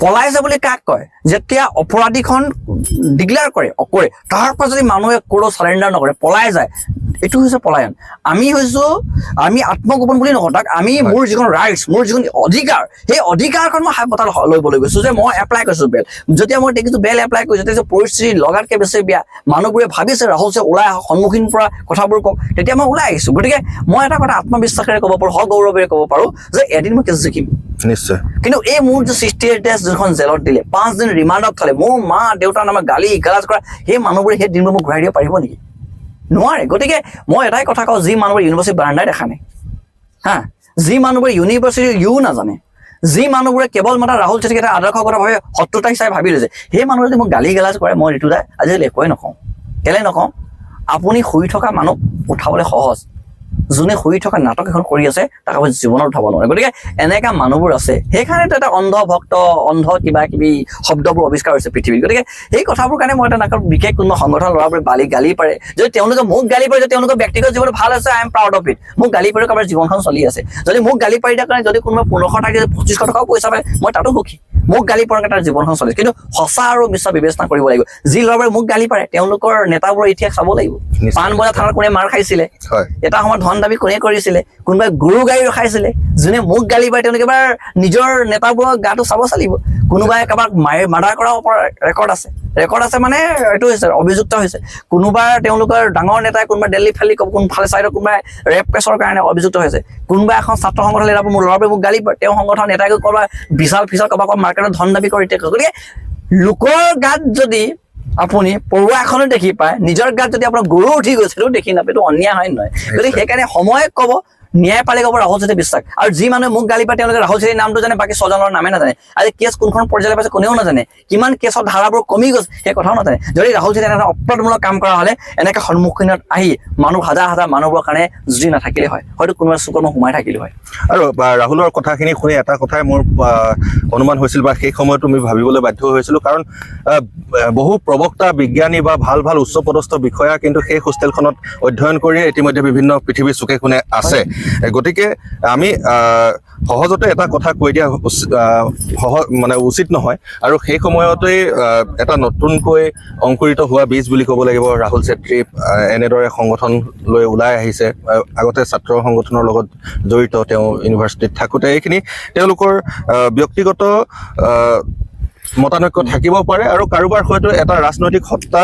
পলাইছে বুলি কাক কয় যেতিয়া অপৰাধীখন ডিক্লেয়াৰ কৰে তাৰপৰা যদি মানুহে কোনো চাৰেণ্ডাৰ নকৰে পলাই যায় এইটো হৈছে পলায়ন আমি আত্মগোপন বুলি নকওঁ তাক আমি মোৰ যিখন ৰাইটছ মোৰ যিখন অধিকাৰ সেই অধিকাৰখন মই হাতত ল'বলৈ গৈছোঁ যে মই এপ্লাই কৰিছোঁ বেল যেতিয়া মই দেখিছোঁ বেল এপ্লাই কৰিছোঁ তেতিয়া পৰিস্থিতি লগাতকৈ বেছি বেয়া মানুহবোৰে ভাবিছে ৰাহুল চেত্ৰী ওলাই অহা সন্মুখীন পৰা কথাবোৰ কওক তেতিয়া মই ওলাই আহিছোঁ গতিকে মই এটা কথা আত্মবিশ্বাসেৰে ক'ব পাৰোঁ সগৌৰৱেৰে ক'ব পাৰোঁ যে এদিন মই কেছ জিকিম নিশ্চয় কিন্তু এই মোৰ যে 68 ডেজ যোনখন জেলত দিলে 5 দিন ৰিমাণ্ডত থলে মোৰ মা দেউতাৰ নামে গালি গালাজ কৰা সেই মানুহবোৰে সেই দিনবোৰ মোক ঘূৰাই দিব পাৰিব নেকি নোৱাৰে গতিকে মই এটাই কথা কওঁ যি মানুহবোৰে ইউনিভাৰ্চিটি বাৰাণ্ডাই দেখা নাই হা যি মানুহবোৰে ইউনিভাৰ্চিটিৰ নাজানে যি মানুহবোৰে কেৱল মাত্ৰ ৰাহুল চেত্ৰীক এটা আদৰ্শগতভাৱে শত্ৰুতা হিচাপে ভাবি লৈছে সেই মানুহে যদি মোক গালি গালাজ কৰে মই ঋতুদা আজিকালি একোৱে নকওঁ কেলে নকওঁ আপুনি শুই থকা মানুহ উঠাবলৈ সহজ যোনে শুই থকা নাটক এখন কৰি আছে তাক আপুনি জীৱনত উঠাব নোৱাৰে গতিকে এনেকুৱা মানুহবোৰ আছে সেইকাৰণেতো এটা অন্ধ ভক্ত অন্ধ কিবা কিবি শব্দবোৰ আৱিষ্কাৰ হৈছে পৃথিৱীত গতিকে সেই কথাবোৰ কাৰণে মই এটা বিশেষ কোনো সংগঠন ল'ৰাবোৰে গালি পাৰে যদি তেওঁলোকে মোক গালি পাৰে যদি তেওঁলোকৰ ব্যক্তিগত জীৱন ভাল আছে I am proud of it মোক গালি পাৰি কাৰোবাৰ জীৱনখন চলি আছে যদি মোক গালি পাৰি দিয়াৰ কাৰণে যদি কোনোবা 1500 টাকা 2500 টকাও পইচা পায় মই তাতো সুখী মোক গালি পৰাৰ তাৰ জীৱনখন চলিছে কিন্তু সঁচা আৰু মিছা বিবেচনা কৰিব লাগিব যি ল'ৰাবোৰে মোক গালি পাৰে তেওঁলোকৰ নেতাবোৰৰ ইতিহাস চাব লাগিব পাণ বজাৰ থানাত কোনে মাৰ খাইছিলে এটা সময়ত ধন দাবী কোনে কৰিছিলে কোনোবাই গৰু গাড়ী ৰখাইছিলে যোনে মোক গালি পাৰে তেওঁলোকে এবাৰ নিজৰ নেতাবোৰৰ গাটো চাব চালিব কোনোবাই কাৰোবাক মাৰ্ডাৰ কৰাৰ ৰেকৰ্ড আছে মানে এইটো হৈছে অভিযুক্ত হৈছে কোনোবা তেওঁলোকৰ ডাঙৰ নেতাই কোনোবা দিল্লী ফালি কোনফালে চাইডত কোনোবাই ৰেপ কেছৰ কাৰণে অভিযুক্ত হৈছে কোনোবা এখন ছাত্ৰ সংগঠন নেতাবোৰ মোৰ ল'ৰাবোৰে মোক গালি পাৰে তেওঁ সংগঠন নেতাই ক'ৰবাত বিশাল ফিচৰ কাৰোবাক মাৰ্কেটত ধন দাবী কৰি গতিকে লোকৰ গাত যদি আপুনি পৰুৱা এখনো দেখি পায় নিজৰ গাত যদি আপোনাৰ গৰু উঠি গৈছে সেইটো দেখি নাপায় এইটো অন্যায় হয় নহয় গতিকে সেইকাৰণে সময়ে ক'ব ন্যায় পালে ক'ব ৰাহুল চেত্ৰী বিশ্বাস আৰু যি মানুহে মোক গালি পায় তেওঁলোকে ৰাহুল চেত্ৰীৰ নামটো জানে বাকী 6জনৰ নামে নাজানে আজি কেছ কোনখন পৰ্যায়লৈ পাইছে কোনেও নাজানে কিমান কেছৰ ধাৰাবোৰ কমি গৈছে সেই কথাও নাজানে যদি ৰাহুল চেত্ৰী এটা অপৰাধমূলক কাম কৰা হ'লে এনেকৈ সন্মুখীনত আহি মানুহ হাজাৰ মানুহবোৰৰ কাৰণে যুঁজি নাথাকিলে হয় হয়তো কোনোবা চুকত মই সোমাই থাকিলো হয় আৰু ৰাহুলৰ কথাখিনি শুনি এটা কথাই মোৰ অনুমান হৈছিল বা সেই সময়তো আমি ভাবিবলৈ বাধ্য হৈছিলোঁ কাৰণ বহু প্ৰবক্তা বিজ্ঞানী বা ভাল উচ্চপদস্থ বিষয়া কিন্তু সেই হোষ্টেলখনত অধ্যয়ন কৰি ইতিমধ্যে বিভিন্ন পৃথিৱীৰ চুকে কোণে আছে গতিকে আমি সহজতে এটা কথা কৈ দিয়া মানে উচিত নহয় আৰু সেই সময়তেই এটা নতুনকৈ অংকুৰিত হোৱা বীজ বুলি ক'ব লাগিব ৰাহুল চেত্ৰী এনেদৰে সংগঠন লৈ ওলাই আহিছে আগতে ছাত্ৰ সংগঠনৰ লগত জড়িত তেওঁ ইউনিভাৰ্চিটিত থাকোঁতে এইখিনি তেওঁলোকৰ ব্যক্তিগত মতানৈক্য থাকিব পাৰে আৰু কাৰোবাৰ হয়তো এটা ৰাজনৈতিক সত্তা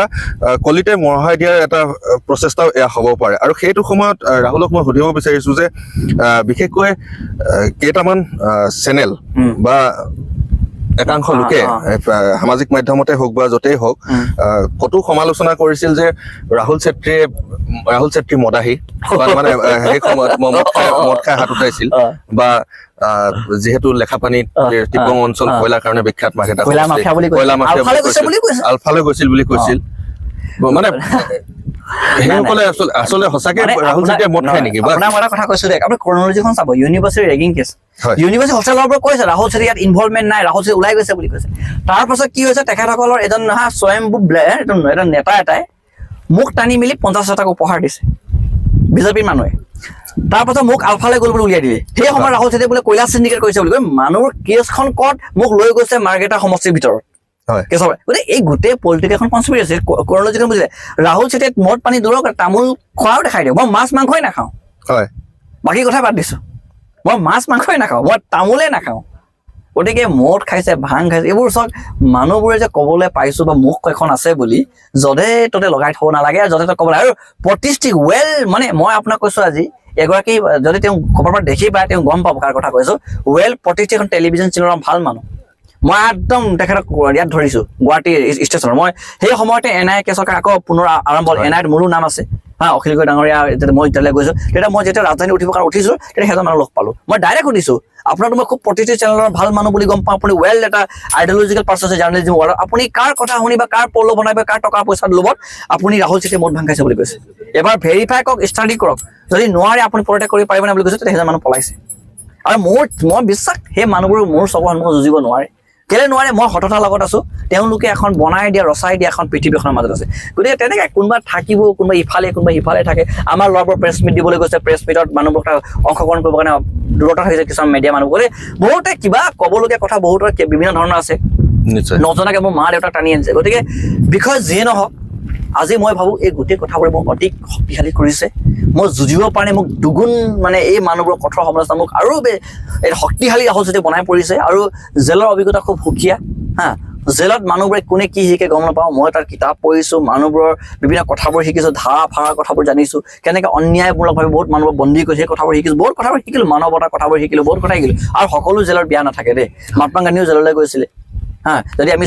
কলিতে মৰহাই দিয়াৰ এটা প্ৰচেষ্টাও এয়া হ'ব পাৰে আৰু সেইটো সময়ত ৰাহুলক মই সুধিব বিচাৰিছোঁ যে বিশেষকৈ কেইটামান চেনেল বা একাংশ লোকে সামাজিক মাধ্যমতে হওক বা য'তেই হওক কতো সমালোচনা কৰিছিল যে ৰাহুল ছেত্ৰী মদাহী মানে সেই সময়ত মদ খাই হাত উঠাইছিল বা যিহেতু লেখাপানীত টিপং অঞ্চল কয়লাৰ কাৰণে বিখ্যাত মাৰ্কেট কয়লা মাফিয়া বুলি আলফালৈ গৈছিল বুলি কৈছিল মানে সেইসকলে আচলতে সঁচাকে ৰাহুল ছেত্ৰীয়ে মদ খায় নেকি? আপোনাক মই এটা কথা কৈছো দেখ, আপুনি ক্ৰনলজিখন চাব, ইউনিভাৰ্চিটি ৰেগিং কেছ, ইউনিভাৰ্চিটি হোষ্টেলৰ পৰা কৈছে ৰাহুল ছেত্ৰী ইয়াত ইনভলভমেণ্ট নাই, ৰাহুল ছেত্ৰী ওলাই গৈছে বুলি কৈছে। তাৰ পাছত কি হৈছে, তেখেতসকলৰ এজন স্বয়ম্ভু এটা নেতা এটাই মোক টানি মেলি 50,000 টকা উপহাৰ দিছে বিজেপিৰ মানুহে। তাৰ পাছত মোক আলফালৈ গ'ল বুলি উলিয়াই দিলে। সেই সময়ত ৰাহুল ছেত্ৰীয়ে বোলে কয়লা চিণ্ডিকেট কৰিছে বুলি কয়। মানুহৰ কেছখন ক'ত মোক লৈ গৈছে মাৰ্কেটা সমষ্টিৰ ভিতৰত। গতিকে এই গোটেই পলিটিকেল এখন কনস্পিৰেচি ক্ৰনলজিখন বুজিলে। ৰাহুল ছেত্ৰীয়ে মদ পানী দূৰক তামোল খোৱাও দেখাই দিয়ক, মই মাছ মাংসই নাখাওঁ, বাকী কথা বাদ দিছো, মই মাছ মাংসই নাখাওঁ, মই তামোলেই নাখাওঁ। গতিকে মদ খাইছে, ভাং খাইছে, এইবোৰ চাওক মানুহবোৰে যে ক'বলৈ পাইছো বা মুখ এখন আছে বুলি য'তে ত'তে লগাই থ'ব নালাগে, আৰু য'তে ত'তে ক'ব লাগে। আৰু প্ৰতিষ্ঠিত মানে মই আপোনাক কৈছো আজি এগৰাকী যদি তেওঁ ক'ৰবাৰ পৰা দেখি পায় তেওঁ গম পাব কাৰ কথা কৈছো। প্ৰতিষ্ঠিত এখন টেলিভিছন চেনেলৰ ভাল মানুহ, মই একদম তেখেতক ইয়াত ধৰিছো গুৱাহাটী ষ্টেচনত। মই সেই সময়তে NIA কেছৰ আকৌ পুনৰ আৰম্ভ হ'ল। NIAত মোৰো নাম আছে অখিল গগৈ ডাঙৰীয়া, মই যেতিয়ালৈ গৈছো তেতিয়া মই যেতিয়া ৰাজধানী উঠিবৰ কাৰণে উঠিছো তেতিয়া সেইজন মানুহ লগ পালো। মই ডাইৰেক্ট সুধিছো আপোনাৰতো মই খুব প্ৰতিষ্ঠিত চেনেলৰ ভাল মানুহ বুলি গম পাওঁ, আপুনি এটা আইডিঅলজিকেল পাৰ্চন আছে জাৰ্নেলিজিম ৱৰ্ল্ডত, আপুনি কাৰ কথা শুনিব, কাৰ পল বনাব, কাৰ টকা পইচাৰ লোভত আপুনি ৰাহুল ছেত্ৰীয়ে মদ ভাং খাইছে বুলি কৈছে। এবাৰ ভেৰিফাই কৰক, ষ্টাডি কৰক, যদি নোৱাৰে আপুনি প্ৰটেক্ট কৰিব পাৰিবনে বুলি কৈছে, তেতিয়া সেইজন মানুহ পলাইছে। আৰু মই বিশ্বাস সেই মানুহবোৰ মোৰ চবৰ সন্মুখত যুঁজিব নোৱাৰে। কেলে নোৱাৰে, মই সততাৰ লগত আছো, তেওঁলোকে এখন বনাই দিয়া ৰচাই দিয়া এখন পৃথিৱীখনৰ মাজত আছে। গতিকে তেনেকে কোনোবা থাকিব, কোনোবা ইফালে কোনোবা সিফালে থাকে। আমাৰ ল'ৰাবোৰ প্ৰেছ মিট দিবলৈ গৈছে, প্ৰেছ মিটত মানুহবোৰক অংশগ্ৰহণ কৰিবৰ কাৰণে দূৰত্ব থাকিছে কিছুমান মিডিয়া মানুহ। গতিকে বহুতে কিবা ক'বলগীয়া কথা বহুতৰ বিভিন্ন ধৰণৰ আছে, নজনাকে মোৰ মা দেউতাক টানি আনিছে। গতিকে বিষয় যিয়ে নহওক, আজি মই ভাবোঁ এই গোটেই কথাবোৰে মোক অধিক শক্তিশালী কৰিছে। মই যুঁজিব পাৰে মোক দুগুণ মানে এই মানুহবোৰৰ কঠোৰ সমালোচনা মোক আৰু শক্তিশালী ৰাহুল ছেত্ৰী বনাই পৰিছে। আৰু জেলৰ অভিজ্ঞতা খুব সুকীয়া জেলত মানুহবোৰে কোনে কি শিকে গম নাপাওঁ, মই তাৰ কিতাপ পঢ়িছোঁ, মানুহবোৰৰ বিভিন্ন কথাবোৰ শিকিছোঁ, ধাৰা ফাৰা কথাবোৰ জানিছোঁ, কেনেকৈ অন্যায়মূলকভাৱে বহুত মানুহবোৰ বন্দী কৰিছে সেই কথাবোৰ শিকিছোঁ, বহুত কথাবোৰ শিকিলোঁ, মানৱতাৰ কথাবোৰ শিকিলোঁ, বহুত কথা শিকিলোঁ। আৰু সকলো জেলত বিয়া নাথাকে দেই, মহাত্মা গান্ধীও জেললৈ গৈছিলে। যদি আমি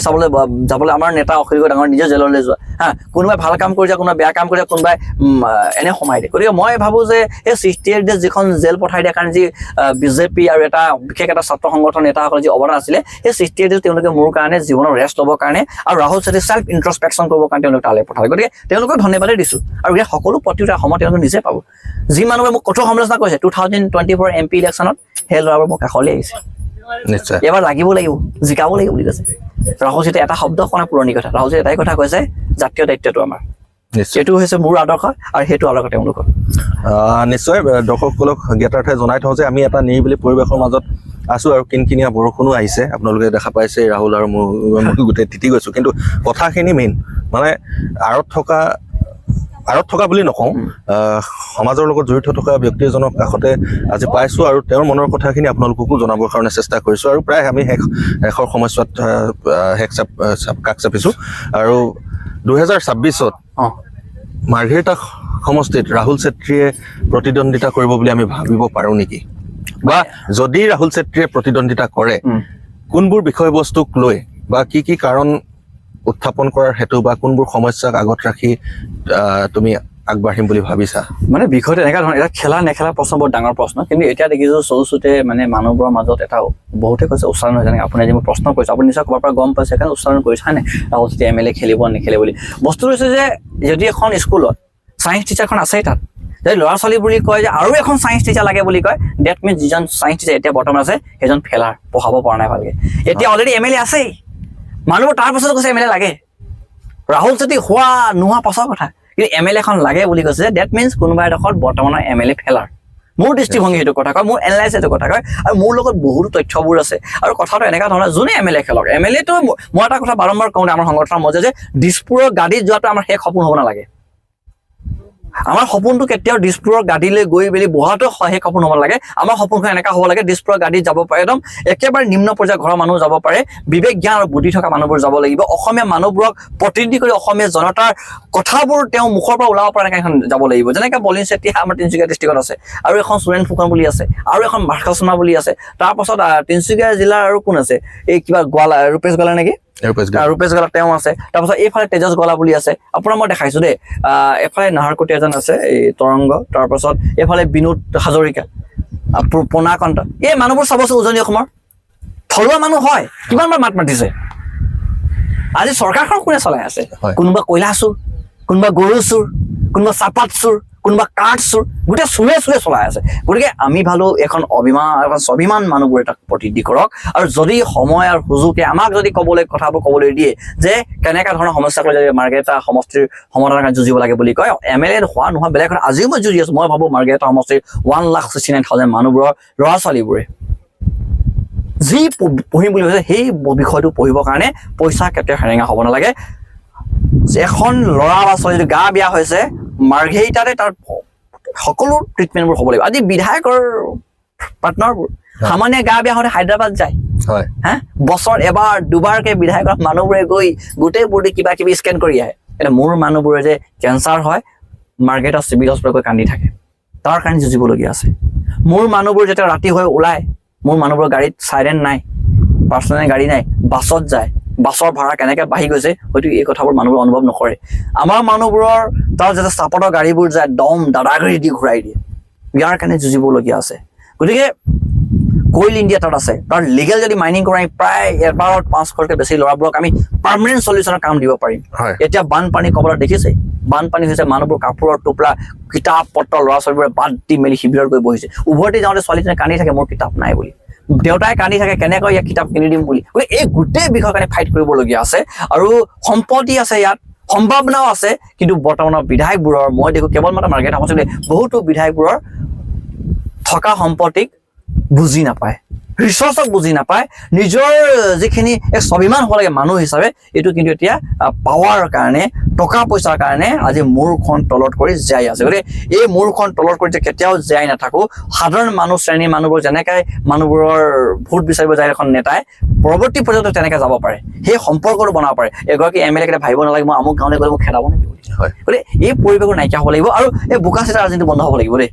যাবলৈ আমাৰ নেতা অখিল গগৈ ডাঙৰ নিজে জেললৈ যোৱা কোনোবাই ভাল কাম কৰিছে, কোনোবাই বেয়া কাম কৰিছে, কোনোবাই এনে সোমাই দিয়ে। গতিকে মই ভাবোঁ যে এই 68 ডেজ যিখন জেল পঠাই দিয়াৰ কাৰণে যি বিজেপি আৰু এটা বিশেষ এটা ছাত্ৰ সংগঠন নেতাসকলে যি অৱদান আছিলে, সেই 68 ডেজ তেওঁলোকে মোৰ কাৰণে জীৱনৰ ৰেষ্ট ল'বৰ কাৰণে আৰু ৰাহুল ছেত্ৰী চেল্ফ ইন্ট্ৰস্পেকশ্যন কৰিবৰ কাৰণে তেওঁলোকে তালৈ পঠালে। গতিকে তেওঁলোকক ধন্যবাদেই দিছোঁ। আৰু ইয়াৰ সকলো প্ৰতিটা সময় তেওঁলোকে নিজে পাব। যি মানুহে মোক কঠোৰ সমালোচনা কৰিছে 2024 MP ইলেকশ্যনত, সেই ল'ৰাবোৰ মোক কাষলৈ আহিছে, নিশ্চয় এবাৰ লাগিব জিকাব লাগিব বুলি কৈছে। ৰাহুল ছেত্ৰী এটা শব্দ কোৱা পুৰণি কথা, ৰাহুল ছেত্ৰী এটাই কথা কৈছে, জাতীয় দায়িত্বটো আমাৰ। সেইটো হৈছে মোৰ আদৰ্শ আৰু সেইটো আদৰ্শ তেওঁলোকৰ। নিশ্চয় দৰ্শকসকলক জ্ঞাতাৰ্থে জনাই থওঁ যে আমি এটা নিৰিবিলি পৰিৱেশৰ মাজত আছো আৰু কিনকিনীয়া বৰষুণো আহিছে। আপোনালোকে দেখা পাইছে ৰাহুল আৰু মই গোটেই তিতি গৈছোঁ। কিন্তু কথাখিনি মেইন মানে আঁৰত থকা বুলি নকওঁ, সমাজৰ লগত জড়িত থকা ব্যক্তি এজনক কাষতে আজি পাইছোঁ আৰু তেওঁৰ মনৰ কথাখিনি আপোনালোককো জনাবৰ কাৰণে চেষ্টা কৰিছোঁ। আৰু প্ৰায় আমি শেষৰ সময়ছোৱাত কাষ চাপিছোঁ। আৰু 2026-ত মাৰ্ঘেৰিটা সমষ্টিত ৰাহুল ছেত্ৰীয়ে প্ৰতিদ্বন্দ্বিতা কৰিব বুলি আমি ভাবিব পাৰোঁ নেকি? বা যদি ৰাহুল ছেত্ৰীয়ে প্ৰতিদ্বন্দ্বিতা কৰে, কোনবোৰ বিষয়বস্তুক লৈ বা কি কি কাৰণ উত্থাপন কৰাৰ হেতু বা কোনবোৰ সমস্যাক আগত ৰাখি তুমি আগবাঢ়িম বুলি ভাবিছা? মানে বিষয়টো এনেকুৱা ধৰণৰ, এটা খেলা নেখেলা প্ৰশ্ন বহুত ডাঙৰ প্ৰশ্ন। কিন্তু এতিয়া দেখিছোঁ চৌচুতে মানে মানুহবোৰৰ মাজত এটা বহুতে কৈছে উচ্চাৰণ হৈছে, যেনেকৈ আপুনি যে মই প্ৰশ্ন কৰিছোঁ, আপুনি নিশ্চয় ক'ৰবাৰ পৰা গম পাইছে সেইকাৰণে উচ্চাৰণ কৰিছে হয় নাই, ৰাহুল ছেত্ৰী MLA খেলিব নেখেলে বুলি। বস্তুটো হৈছে যে যদি এখন স্কুলত ছায়েন্স টিচাৰখন আছেই, তাত যদি ল'ৰা ছোৱালী বুলি কয় যে আৰু এখন ছায়েন্স টিচাৰ লাগে বুলি কয়, ডেট মিনছ যিজন ছায়েন্স টিচাৰ এতিয়া বৰ্তমান আছে সেইজন ফেলাৰ, পঢ়াব পৰা নাই ভালকৈ। এতিয়া অলৰেডি MLA আছেই, মানুহবোৰ তাৰ পাছত কৈছে MLA লাগে। ৰাহুল ছেত্ৰী হোৱা নোহোৱা পাছৰ কথা, কিন্তু MLA এখন লাগে বুলি কৈছে, ডেট মিনছ কোনোবা এডোখৰত বৰ্তমানৰ MLA ফেলাৰ। মোৰ দৃষ্টিভংগী সেইটো কথা কয়, মোৰ এনালাইজ সেইটো কথা কয়। আৰু মোৰ লগত বহুতো তথ্যবোৰ আছে। আৰু কথাটো এনেকুৱা ধৰণৰ, যোনে MLA খেলক, MLAটো মই এটা কথা বাৰম্বাৰ কওঁ আমাৰ সংগঠনৰ মাজত যে দিছপুৰৰ গাড়ীত যোৱাটো আমাৰ শেষ সপোন হ'ব নালাগে। আমাৰ সপোনটো কেতিয়াও দিছপুৰৰ গাড়ীলৈ গৈ মেলি বহাটো সেই সপোন হ'ব লাগে আমাৰ সপোনখন এনেকুৱা হ'ব লাগে দিছপুৰৰ গাড়ীত যাব পাৰে একদম একেবাৰে নিম্ন পৰ্যায়ৰ ঘৰৰ মানুহ যাব পাৰে বিবেক জ্ঞান আৰু বুদ্ধি থকা মানুহবোৰ যাব লাগিব অসমীয়া মানুহবোৰক প্ৰতিনিধি কৰি অসমীয়া জনতাৰ কথাবোৰ তেওঁ মুখৰ পৰা ওলাব পৰা এখন যাব লাগিব যেনেকৈ বলিন চেতিয়া আমাৰ তিনিচুকীয়া ডিষ্ট্ৰিক্টত আছে আৰু এখন সুৰেণ ফুকন বুলি আছে আৰু এখন মাৰ্কাচনা বুলি আছে তাৰপাছত তিনিচুকীয়া জিলাৰ আৰু কোন আছে এই কিবা গোৱালা ৰূপেশ গোৱালা নেকি ৰূপেশ গলা তেওঁ আছে তাৰপাছত এইফালে তেজছ গলা বুলি আছে আপোনাৰ মই দেখাইছো দেই এফালে নাহৰকটীয়া এজন আছে এই তৰংগ তাৰপাছত এইফালে বিনোদ হাজৰিকা পোনাকন্ত এই মানুহবোৰ চাবচোন উজনি অসমৰ থলুৱা মানুহ হয় কিমান বাৰ মাত মাতিছে আজি চৰকাৰখন কোনে চলাই আছে কোনোবা কয়লা চোৰ কোনোবা গৰু চোৰ কোনোবা চাহপাত চোৰ কোনোবা কাঠ চোৰ গোটেই চোৰে চলাই আছে গতিকে আমি ভালো এখন স্বাভিমান মানুহবোৰে তাক প্ৰতিনিধি কৰক আৰু যদি সময় আৰু সুযোগে আমাক যদি কথাবোৰ ক'বলৈ দিয়ে যে কেনেকুৱা ধৰণৰ সমস্যাক লৈ যদি মাৰ্ঘেৰিটা সমষ্টিৰ সমাধানৰ কাৰণে যুঁজিব লাগে বুলি কয় MLA হোৱা নোহোৱা বেলেগ কথা আজিও মই যুঁজি আছো মই ভাবো মাৰ্ঘেৰিটা সমষ্টিৰ 1,69,000 মানুহবোৰৰ ল'ৰা ছোৱালীবোৰে যি পঢ়িম বুলি কৈছে সেই বিষয়টো পঢ়িবৰ কাৰণে পইচা কেতিয়াও হেৰেঙা হ'ব নালাগে এখন ল'ৰা বা ছোৱালী যদি গা বেয়া হৈছে মাৰ্ঘেৰিটাতে তাৰ সকলো ট্ৰিটমেণ্টবোৰ হ'ব লাগিব আজি বিধায়কৰ পাৰ্টনাৰবোৰ সামান্য গা বেয়া হ'লে হায়দৰাবাদ যায় হা বছৰ এবাৰ দুবাৰকে বিধায়কৰ মানুহবোৰে গৈ গোটেই বডি কিবা কিবি স্কেন কৰি আহে এতিয়া মোৰ মানুহবোৰে যে কেঞ্চাৰ হয় মাৰ্ঘেৰিটা চিভিল হস্পিটেলত গৈ কান্দি থাকে তাৰ কাৰণে যুঁজিবলগীয়া আছে মোৰ মানুহবোৰ যেতিয়া ৰাতি হৈ ওলায় মোৰ মানুহবোৰৰ গাড়ীত চাইৰেন নাই পাৰ্চনেল গাড়ী নাই বাছত যায় বাছৰ ভাড়া কেনেকৈ বাঢ়ি গৈছে হয়তো এই কথাবোৰ মানুহবোৰে অনুভৱ নকৰে আমাৰ মানুহবোৰৰ তাৰ যেতিয়া চাপতৰ গাড়ীবোৰ যায় দম দাদাগিৰি দি ঘূৰাই দিয়ে ইয়াৰ কাৰণে যুঁজিবলগীয়া আছে গতিকে কোইল ইণ্ডিয়া তাত আছে তাৰ লিগেল যদি মাইনিং কৰাই প্ৰায় এবাৰত 500তকৈ বেছি ল'ৰাবোৰক আমি পাৰ্মানেণ্ট চলিউশ্যনৰ কাম দিব পাৰিম এতিয়া বানপানী কবলত দেখিছে বানপানী হৈছে মানুহবোৰ কাপোৰৰ টোপোলা কিতাপ পত্ৰ ল'ৰা ছোৱালীবোৰে বাদ দি মেলি শিবিৰত গৈ বহিছে উভতি যাওঁতে ছোৱালীজনে কান্দি থাকে মোৰ কিতাপ নাই বুলি দেউতাই কান্দি থাকে কেনেকৈ ইয়াক কিতাপ কিনি দিম বুলি গতিকে এই গোটেই বিষয়ৰ কাৰণে ফাইট কৰিবলগীয়া আছে আৰু সম্পত্তি আছে ইয়াত সম্ভাৱনাও আছে কিন্তু বৰ্তমানৰ বিধায়কবোৰৰ মই দেখো কেৱল মাত্ৰ মাৰ্ঘেৰিটা সমষ্টিত বহুতো বিধায়কবোৰৰ থকা সম্পত্তিক বুজি নাপায় ৰিচৰ্চক বুজি নাপায় নিজৰ যিখিনি এক স্বাভিমান হ'ব লাগে মানুহ হিচাপে এইটো কিন্তু এতিয়া পাৱাৰ কাৰণে টকা পইচাৰ কাৰণে আজি মূৰখন তলত কৰি জীয়াই আছে গতিকে এই মূৰখন তলত কৰি যে কেতিয়াও জীয়াই নাথাকো সাধাৰণ মানুহ শ্ৰেণীৰ মানুহবোৰ যেনেকৈ মানুহবোৰৰ ভোট বিচাৰিব যায় এখন নেতাই পৰৱৰ্তী পৰ্যায়ত তেনেকৈ যাব পাৰে সেই সম্পৰ্কটো বনাব পাৰে এগৰাকী MLA কেতিয়া ভাবিব নালাগে মই আমুক গাঁৱলৈ গ'লে মোক খেদাব নেকি গতিকে এই পৰিৱেশবোৰ নাইকিয়া হ'ব লাগিব আৰু এই বোকা চিটা ৰাজনীতি বন্ধ হ'ব লাগিব দেই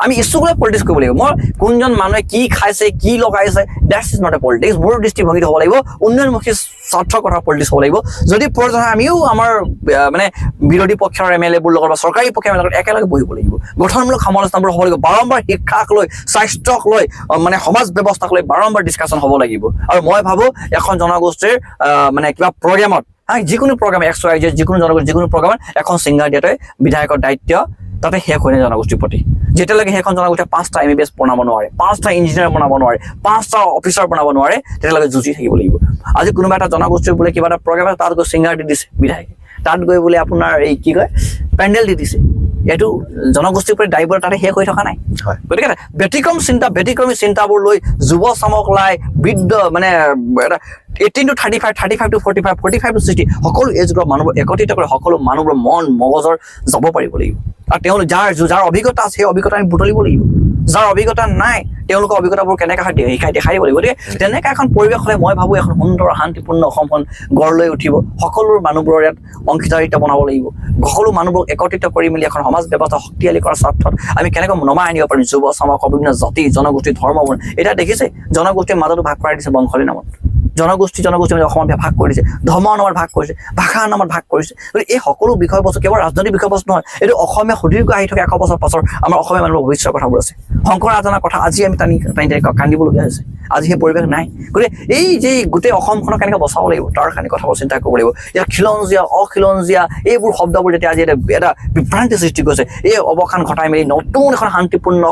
আমি ইচ্ছুক লৈ পলিটিক্স কৰিব লাগিব মই কোনজন মানুহে কি খাইছে কি লগাইছে that's is not a politics মোৰ দৃষ্টিভংগীত হ'ব লাগিব উন্নয়নমুখী স্বাৰ্থৰ কথা পলিটিক্স হ'ব লাগিব যদি প্ৰয়োজন হয় আমিও আমাৰ মানে বিৰোধী পক্ষৰ MLAবোৰ লগত বা চৰকাৰী পক্ষৰ লগত একেলগে বহিব লাগিব গঠনমূলক সমালোচনাবোৰ হ'ব লাগিব বাৰম্বাৰ শিক্ষাক লৈ স্বাস্থ্যক লৈ মানে সমাজ ব্যৱস্থাক লৈ বাৰম্বাৰ ডিছকাশ্যন হ'ব লাগিব আৰু মই ভাবোঁ এখন জনগোষ্ঠীৰ মানে কিবা প্ৰগ্ৰেমত যিকোনো প্ৰগ্ৰেম XYZ যিকোনো জনগোষ্ঠীৰ যিকোনো প্ৰগ্ৰেমত এখন ছিংগাৰ দিয়াটোৱে বিধায়কৰ দায়িত্ব তাতে শেষ হৈ নাযায় জনগোষ্ঠীৰ প্ৰতি যেতিয়ালৈকে সেইখন জনগোষ্ঠীয়ে 5টা MBBS বনাব নোৱাৰে 5টা ইঞ্জিনিয়াৰ বনাব নোৱাৰে 5টা অফিচাৰ বনাব নোৱাৰে তেতিয়ালৈকে যুঁজি থাকিব লাগিব আজি কোনোবা এটা জনগোষ্ঠীৰ বোলে কিবা এটা প্ৰগ্ৰেম তাত গৈ ছিংগাৰ দি দিছে বিধায়কে তাত গৈ বোলে আপোনাৰ এই কি কয় পেণ্ডেল দি দিছে এইটো জনগোষ্ঠীৰ প্ৰতি দায়িত্ব তাতে শেষ হৈ থকা নাই গতিকে ব্যতিক্ৰমী চিন্তাবোৰ লৈ যুৱ চামক লাই বৃদ্ধ মানে এটা 18 to 35 35 to 45 45 to 60 সকলো এজ গ্ৰুপ মানুহবোৰ একত্ৰিত কৰি সকলো মানুহবোৰ মন মগজৰ যাব পাৰিব লাগিব আৰু তেওঁলোক যাৰ অভিজ্ঞতা আছে সেই অভিজ্ঞতা আমি বুটলিব লাগিব যাৰ অভিজ্ঞতা নাই তেওঁলোকৰ অভিজ্ঞতাবোৰ কেনেকৈ দেখাই দিব লাগিব গতিকে তেনেকৈ এখন পৰিৱেশ হ'লে মই ভাবোঁ এখন সুন্দৰ শান্তিপূৰ্ণ অসমখন গঢ় লৈ উঠিব সকলো মানুহবোৰৰ ইয়াত অংশীদাৰিত্ব বনাব লাগিব সকলো মানুহবোৰক একত্ৰিত কৰি মেলি এখন সমাজ ব্যৱস্থা শক্তিশালী কৰাৰ স্বাৰ্থত আমি কেনেকৈ নমাই আনিব পাৰিম যুৱ চামক বিভিন্ন জাতি জনগোষ্ঠী ধৰ্মবোৰ এতিয়া দেখিছে জনগোষ্ঠীৰ মাজতো ভাগ কৰাই দিছে বংশালী নামত জনগোষ্ঠী অসমত ভাগ কৰিছে ধৰ্মৰ নামত ভাগ কৰিছে ভাষাৰ নামত ভাগ কৰিছে গতিকে এই সকলো বিষয়বস্তু কেৱল ৰাজনৈতিক বিষয়বস্তু নহয় এইটো অসমীয়া সুদীৰ্ঘ আহি থকা 100 বছৰ পাছৰ আমাৰ অসমীয়া মানুহৰ ভৱিষ্যতৰ কথাবোৰ আছে শংকৰ ৰাজনাৰ কথা আজি আমি টানি কান্দিবলগীয়া হৈছে আজি সেই পৰিৱেশ নাই গতিকে এই যে গোটেই অসমখনক কেনেকৈ বচাব লাগিব তাৰ কাৰণে কথাবোৰ চিন্তা কৰিব লাগিব ইয়াত খিলঞ্জীয়া অখিলঞ্জীয়া এইবোৰ শব্দবোৰ যেতিয়া আজি এটা বিভ্ৰান্তি সৃষ্টি কৰিছে এই অৱসান ঘটাই মেলি নতুন এখন শান্তিপূৰ্ণ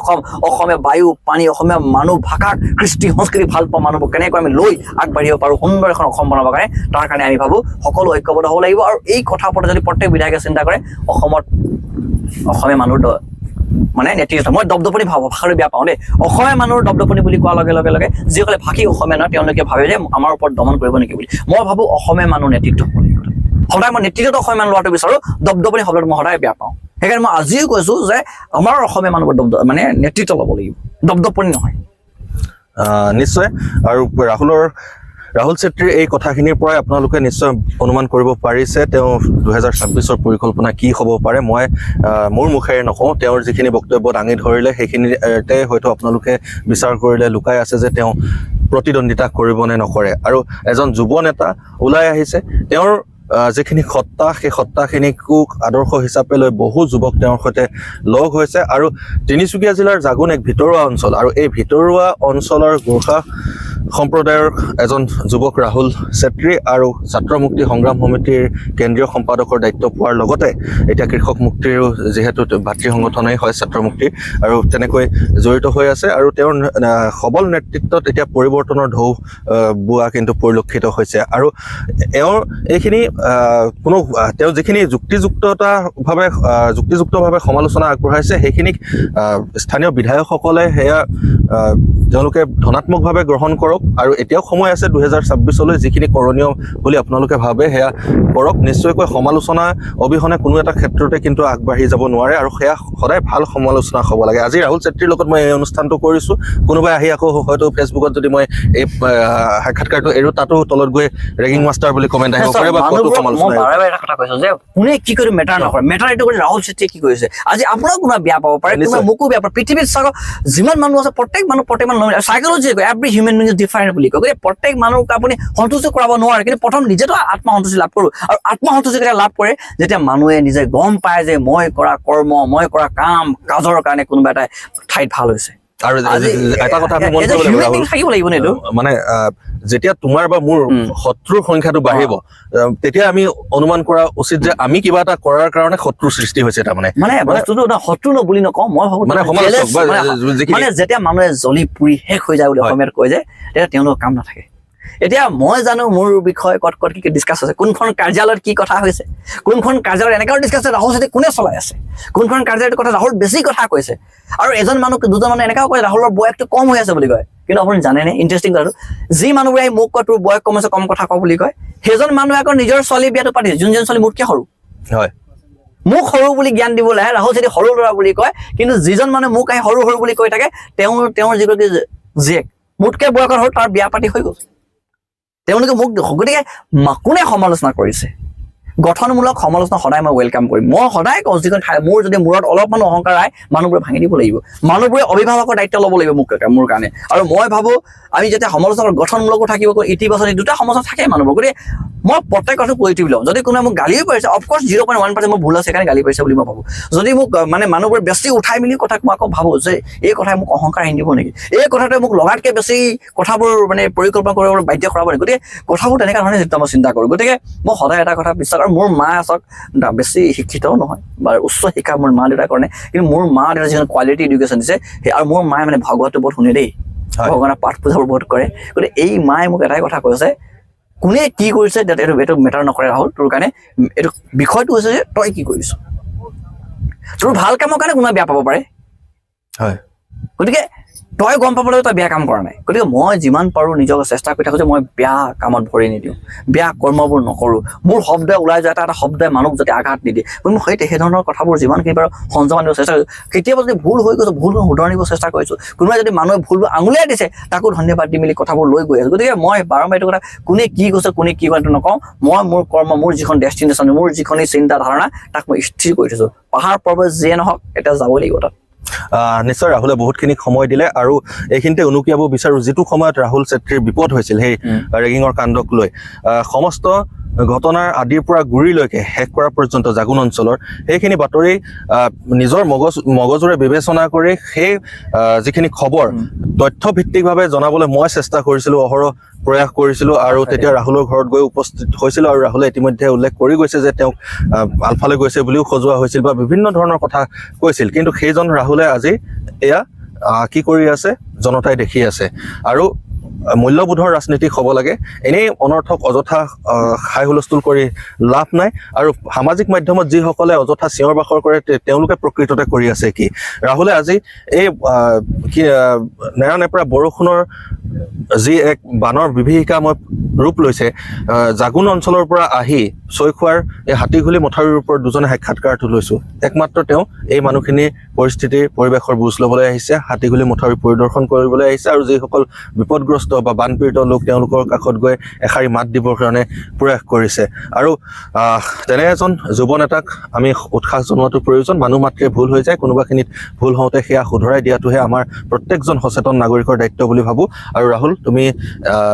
অসমীয়া বায়ু পানী অসমীয়া মানুহ ভাষা কৃষ্টি সংস্কৃতি ভাল পোৱা মানুহবোৰ কেনেকৈ আমি লৈ আগবাঢ়িব পাৰোঁ সুন্দৰ এখন অসম বনাবৰ কাৰণে তাৰ কাৰণে আমি ভাবোঁ সকলো ঐক্যবদ্ধ হ'ব লাগিব আৰু এই কথাৰ ওপৰত যদি প্ৰত্যেক বিধায়কে চিন্তা কৰে অসমত অসমীয়া মানুহৰ মানে নেতৃত্ব মই দপদপনি ভাষালৈ বেয়া পাওঁ দেই অসমীয়া মানুহৰ দপদপনি বুলি কোৱাৰ লগে লগে যিসকলে ভাষী অসমীয়া নহয় তেওঁলোকে ভাবে যে আমাৰ ওপৰত দমন কৰিব নেকি বুলি মই ভাবোঁ অসমীয়া মানুহ নেতৃত্ব হ'ব লাগিব সদায় মই নেতৃত্বত অসমীয়া মানুহ লোৱাটো বিচাৰোঁ দপদপনি শব্দটো মই সদায় বেয়া পাওঁ সেইকাৰণে মই আজিও কৈছোঁ যে আমাৰ অসমীয়া মানুহবোৰ মানে নেতৃত্ব ল'ব লাগিব, দপদপনি নহয়। নিশ্চয়। আৰু ৰাহুল চেত্ৰীৰ এই কথাখিনিৰ পৰাই আপোনালোকে নিশ্চয় অনুমান কৰিব পাৰিছে তেওঁ 2026-ৰ পৰিকল্পনা কি হ'ব পাৰে। মই মোৰ মুখেৰে নকওঁ, তেওঁৰ যিখিনি বক্তব্য দাঙি ধৰিলে সেইখিনিতে হয়তো আপোনালোকে বিচাৰ কৰিলে লুকাই আছে যে তেওঁ প্ৰতিদ্বন্দ্বিতা কৰিব নে নকৰে। আৰু এজন যুৱ নেতা ওলাই আহিছে, তেওঁৰ যিখিনি সত্তা সেই সত্তাখিনিকো আদৰ্শ হিচাপে লৈ বহু যুৱক তেওঁৰ সৈতে লগ হৈছে। আৰু তিনিচুকীয়া জিলাৰ জাগুন এক ভিতৰুৱা অঞ্চল, আৰু এই ভিতৰুৱা অঞ্চলৰ গোৰ্খা সম্প্ৰদায়ৰ এজন যুৱক ৰাহুল চেত্ৰী আৰু ছাত্ৰ মুক্তি সংগ্ৰাম সমিতিৰ কেন্দ্ৰীয় সম্পাদকৰ দায়িত্ব পোৱাৰ লগতে এতিয়া কৃষক মুক্তিৰো যিহেতু ভাতৃ সংগঠনেই হয় ছাত্ৰ মুক্তি, আৰু তেনেকৈ জড়িত হৈ আছে। আৰু তেওঁৰ সবল নেতৃত্বত এতিয়া পৰিৱৰ্তনৰ ঢৌ বোৱা কিন্তু পৰিলক্ষিত হৈছে। আৰু এওঁৰ এইখিনি তেওঁ যিখিনি যুক্তিযুক্তভাৱে সমালোচনা আগবঢ়াইছে সেইখিনিক স্থানীয় বিধায়কসকলে সেয়া তেওঁলোকে ধনাত্মকভাৱে গ্ৰহণ কৰক। আৰু এতিয়াও সময় আছে 2026লৈ যিখিনি কৰণীয় বুলি আপোনালোকে ভাবে সেয়া কৰক। নিশ্চয়কৈ সমালোচনা অবিহনে কোনো এটা ক্ষেত্ৰতে কিন্তু আগবাঢ়ি যাব নোৱাৰে, আৰু সেয়া সদায় ভাল সমালোচনা হ'ব লাগে। আজি ৰাহুল চেত্ৰীৰ লগত মই এই অনুষ্ঠানটো কৰিছোঁ, কোনোবাই আহি আকৌ হয়তো ফেচবুকত যদি মই এই সাক্ষাৎকাৰটো এৰো তাতো তলত গৈ ৰেগিং মাষ্টাৰ বুলি কমেণ্ট আহিব পাৰে বা কতো সমালোচনা। এটা কথা কৈছো যে কোনে কি কৰি মেটাৰ নকৰে, মেটাৰ এইটো কৰি ৰাহুল চেত্ৰীয়ে কি কৰিছে। আজি আপোনাক কোনোবা বেয়া পাব পাৰে, কোনোবা মোকো বেয়া পাব। পৃথিৱীত চাওক যিমান মানুহ আছে প্ৰত্যেক মানুহ psychology every human being is different বুলি কয়। গতিকে প্ৰত্যেক মানুহক আপুনি সন্তুষ্ট কৰাব নোৱাৰে, কিন্তু প্ৰথম নিজেতো আত্মসন্তুষ্টি লাভ কৰোঁ। আৰু আত্মসন্তুষ্টি কেতিয়া লাভ কৰে, যেতিয়া মানুহে নিজে গম পায় যে মই কৰা কৰ্ম, মই কৰা কাম কাজৰ কাৰণে কোনোবা এটা ঠাইত ভাল হৈছে। আৰু এটা কথা আমি মন কৰিব লাগিব, থাকিব লাগিব নে এইটো মানে যেতিয়া তোমাৰ বা মোৰ শত্ৰুৰ সংখ্যাটো বাঢ়িব তেতিয়া আমি অনুমান কৰা উচিত যে আমি কিবা এটা কৰাৰ কাৰণে শত্ৰুৰ সৃষ্টি হৈছে। তাৰমানে মানে বস্তুটো শত্ৰু ন বুলি নকওঁ, মই ভাবো মানে যেতিয়া মানুহে জ্বলি পুৰি শেষ হৈ যায় বুলি অসমীয়াত কয় যে, তেতিয়া তেওঁলোকৰ কাম নাথাকে। এতিয়া মই জানো মোৰ বিষয়ে কত কি ডিছকাছ হৈছে, কোনখন কাৰ্যালয়ত কি কথা হৈছে, কোনখন কাৰ্যালয়ত এনেকুৱা ডিছকাছ হৈছে ৰাহুল চেত্ৰী কোনে চলাই আছে, কোনখন কাৰ্যালয়ৰ কথা ৰাহুল বেছি কথা কৈছে। আৰু এজন মানুহ দুজন মানুহ এনেকুৱাও কয় ৰাহুলৰ বয়সটো কম হৈ আছে বুলি কয়। কিন্তু আপুনি জানেনে ইণ্টাৰেষ্টিং কথাটো, যি মানুহবোৰে আহি মোক কয় তোৰ বয়স কম হৈছে, কম কথা কওঁ বুলি কয়, সেইজন মানুহে আকৌ নিজৰ ছোৱালী বিয়াটো পাতিছে যোনজন ছোৱালী মোতকৈ সৰু। হয়, মোক সৰু বুলি জ্ঞান দিবলৈ আহে, ৰাহুল চেত্ৰী সৰু ল'ৰা বুলি কয়। কিন্তু যিজন মানুহে মোক আহি সৰু বুলি কৈ থাকে, তেওঁৰ যিগৰাকী জীয়েক মোতকৈ বয়সত সৰু, তাৰ বিয়া পাতি হৈ গ'ল। তেওঁলোকে মোক, গতিকে কোনে সমালোচনা কৰিছে, গঠনমূলক সমালোচনা সদায় মই ৱেলকাম কৰিম। মই সদায় কওঁ যিখন ঠাই মোৰ যদি মূৰত অলপমান অহংকাৰ আহে মানুহবোৰে ভাঙি দিব লাগিব, মানুহবোৰে অভিভাৱকৰ দায়িত্ব ল'ব লাগিব মোৰ কাৰণে। আৰু মই ভাবোঁ আমি যেতিয়া সমালোচনা গঠনমূলকো থাকিব, ইতিবাচক দুটা সমালোচনা থাকে মানুহবোৰ। গতিকে মই প্ৰত্যেক কথাটো পজিটিভ লওঁ। যদি কোনোবাই মোক গালিও পাৰিছে, অফক'ৰ্চ 0.1% মোৰ ভুল আছে সেইকাৰণে গালি পাৰিছে বুলি মই ভাবোঁ। যদি মোক মানে মানুহবোৰে বেছি উঠাই মেলি কথাক মই আকৌ ভাবোঁ যে এই কথাই মোক অহংকাৰ আনি দিব নেকি, এই কথাটোৱে মোক লগাতকৈ বেছি কথাবোৰ মানে পৰিকল্পনা কৰিবলৈ বাধ্য কৰাব নেকি। গতিকে কথাবোৰ তেনেকুৱা ধৰণে যেতিয়া মই চিন্তা কৰোঁ। গতিকে মই সদায় এটা কথা বিশ্বাস কৰোঁ, মোৰ মা আচক বেছি শিক্ষিতও নহয় বা উচ্চ শিক্ষা মোৰ মা দেউতাৰ কাৰণে, কিন্তু মোৰ মা দেউতাই যিখন কোৱালিটি এডুকেশ্যন দিছে আৰু মোৰ মায়ে মানে ভাগৱতটো বহুত শুনে দেই, ভগৱানৰ পাঠ পূজাবোৰ বহুত কৰে। গতিকে এই মায়ে মোক এটাই কথা কৈছে, কোনে কি কৰিছে এইটো মেটাৰ নকৰে ৰাহুল, তোৰ কাৰণে এইটো বিষয়টো হৈছে যে তই কি কৰিছ। তোৰ ভাল কামৰ কাৰণে কোনোবাই বেয়া পাব পাৰে, হয়। গতিকে তই গম পাবলৈ তই বেয়া কাম কৰা নাই। গতিকে মই যিমান পাৰোঁ নিজক চেষ্টা কৰি থাকোঁ যে মই বেয়া কামত ভৰি নিদিওঁ, বেয়া কৰ্মবোৰ নকৰোঁ। মোৰ শব্দই ওলাই যোৱা এটা শব্দই মানুহক যাতে আঘাত নিদিয়ে, গতিকে মই সেই ধৰণৰ কথাবোৰ যিমানখিনি পাৰোঁ সংযম আনিব চেষ্টা কৰিছোঁ। কেতিয়াবা যদি ভুল হৈ গৈছোঁ, ভুল শুধৰাব চেষ্টা কৰিছোঁ। কোনোবাই যদি মানুহে ভুলবোৰ আঙুলিয়াই দিছে তাকো ধন্যবাদ দি মেলি কথাবোৰ লৈ গৈ আছোঁ। গতিকে মই বাৰম্বাৰ এইটো কথা, কোনে কি কৈছে কোনে কি কৰে নকওঁ, মই মোৰ কৰ্ম, মোৰ যিখন ডেষ্টিনেশ্যন, মোৰ যিখন চিন্তা ধাৰণা তাক মই স্থিৰ কৰি থৈছোঁ। পাহাৰ পৰ্বত যিয়ে নহওক এতিয়া যাবই লাগিব তাত। নিশ্চয় ৰাহুলে বহুতখিনি সময় দিলে, আৰু এইখিনিতে উনুকিয়াব বিচাৰোঁ যিটো সময়ত ৰাহুল চেত্ৰীৰ বিপদ হৈছিল সেই ৰেগিঙৰ কাণ্ডক লৈ, সমস্ত ঘটনাৰ আদিৰ পৰা গুৰিলৈকে শেষ কৰা পৰ্যন্ত জাগুন অঞ্চলৰ সেইখিনি বাতৰি নিজৰ মগজুৰে বিবেচনা কৰি সেই যিখিনি খবৰ তথ্যভিত্তিকভাৱে জনাবলৈ মই চেষ্টা কৰিছিলোঁ, অহৰহ প্ৰয়াস কৰিছিলোঁ। আৰু তেতিয়া ৰাহুলৰ ঘৰত গৈ উপস্থিত হৈছিলোঁ, আৰু ৰাহুলে ইতিমধ্যে উল্লেখ কৰি গৈছে যে তেওঁক আলফালৈ গৈছে বুলিও সজোৱা হৈছিল বা বিভিন্ন ধৰণৰ কথা কৈছিল। কিন্তু সেইজন ৰাহুলে আজি এয়া কি কৰি আছে জনতাই দেখি আছে। আৰু মূল্যবোধৰ ৰাজনীতি হ'ব লাগে, এনেই অনৰ্থক অযথা হাই হুলস্থুল কৰি লাভ নাই। আৰু সামাজিক মাধ্যমত যিসকলে অযথা চিঞৰ বাখৰ কৰে তেওঁলোকে প্ৰকৃততে কৰি আছে কি। ৰাহুলে আজি এই নেৰানেপেৰা বৰষুণৰ যি এক বানৰ বিভীষিকাময় ৰূপ লৈছে, জাগুন অঞ্চলৰ পৰা আহি ছৈখোৱাৰ এই হাতীঘুলি মথাউৰিৰ ওপৰত দুজনে সাক্ষাৎকাৰটো লৈছোঁ একমাত্ৰ তেওঁ এই মানুহখিনিৰ পৰিস্থিতিৰ পৰিৱেশৰ বুজ ল'বলৈ আহিছে হাতীঘুলি মথাউৰি পৰিদৰ্শন কৰিবলৈ আহিছে আৰু যিসকল বিপদগ্ৰস্ত বা বানপীড়িত লোক তেওঁলোকৰ কাষত গৈ এষাৰি মাত দিবৰ কাৰণে প্ৰয়াস কৰিছে আৰু তেনে এজন যুৱ নেতাক আমি উৎসাহ জনোৱাটো প্ৰয়োজন মানুহ মাত্ৰে ভুল হৈ যায় কোনোবাখিনিত ভুল হওঁতে সেয়া শুধৰাই দিয়াটোহে আমাৰ প্ৰত্যেকজন সচেতন নাগৰিকৰ দায়িত্ব বুলি ভাবোঁ আৰু ৰাহুল তুমি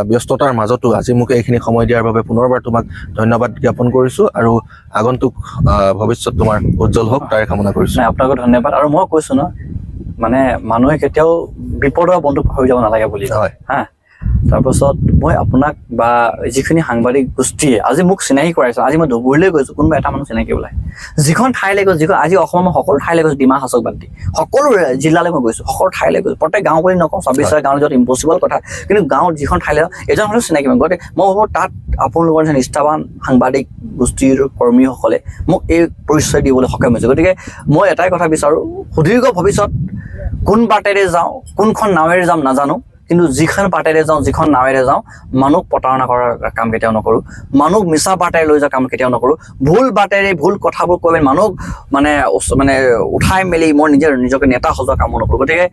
ব্যস্ততাৰ মাজতো আজি মোক এইখিনি সময় দিয়াৰ বাবে পুনৰবাৰ তোমাক ধন্যবাদ জ্ঞাপন কৰিছোঁ আৰু আগন্তুক ভৱিষ্যত তোমাৰ উজ্জ্বল হওক তাৰে কামনা কৰিছোঁ নাই আপোনাকো ধন্যবাদ আৰু মই কৈছোঁ ন মানে মানুহে কেতিয়াও বিপদৰ বন্ধু হৈ যাব নালাগে বুলি হয় হা তাৰপাছত মই আপোনাক বা যিখিনি সাংবাদিক গোষ্ঠীয়ে আজি মোক চিনাকি কৰাইছে আজি মই ধুবুৰীলৈ গৈছোঁ কোনোবা এটা মানুহ চিনাকি ওলাই যিখন ঠাইলৈ গৈছোঁ যিখন আজি অসমৰ মই সকলো ঠাইলৈ গৈছোঁ ডিমা হাছক বাদ দি সকলো জিলালৈ মই গৈছোঁ সকলো ঠাইলৈ গৈছোঁ প্ৰত্যেক গাঁও বুলি নকওঁ ২৬ গাঁৱৰ য'ত ইম্পচিবল কথা কিন্তু গাঁৱৰ যিখন ঠাইলৈ এজন হ'লেও চিনাকি মই গতিকে মই ভাবোঁ তাত আপোনালোকৰ নিচিনা নিষ্ঠাৱান সাংবাদিক গোষ্ঠীৰ কৰ্মীসকলে মোক এই পৰিচয় দিবলৈ সক্ষম হৈছে গতিকে মই এটাই কথা বিচাৰোঁ সুদীৰ্ঘ ভৱিষ্যত কোন বাটেৰে যাওঁ কোনখন নাৱেৰে যাম নাজানো কিন্তু যিখন বাটেৰে যাওঁ যিখন নাৱেৰে যাওঁ মানুহক প্ৰতাৰণা কৰাৰ কাম কেতিয়াও নকৰোঁ মানুহক মিছা বাটেৰে লৈ যোৱা কাম কেতিয়াও নকৰোঁ ভুল বাটেৰে ভুল কথাবোৰ কৈ মানুহক মানে উঠাই মেলি মই নিজকে নেতা সজোৱা কামো নকৰোঁ গতিকে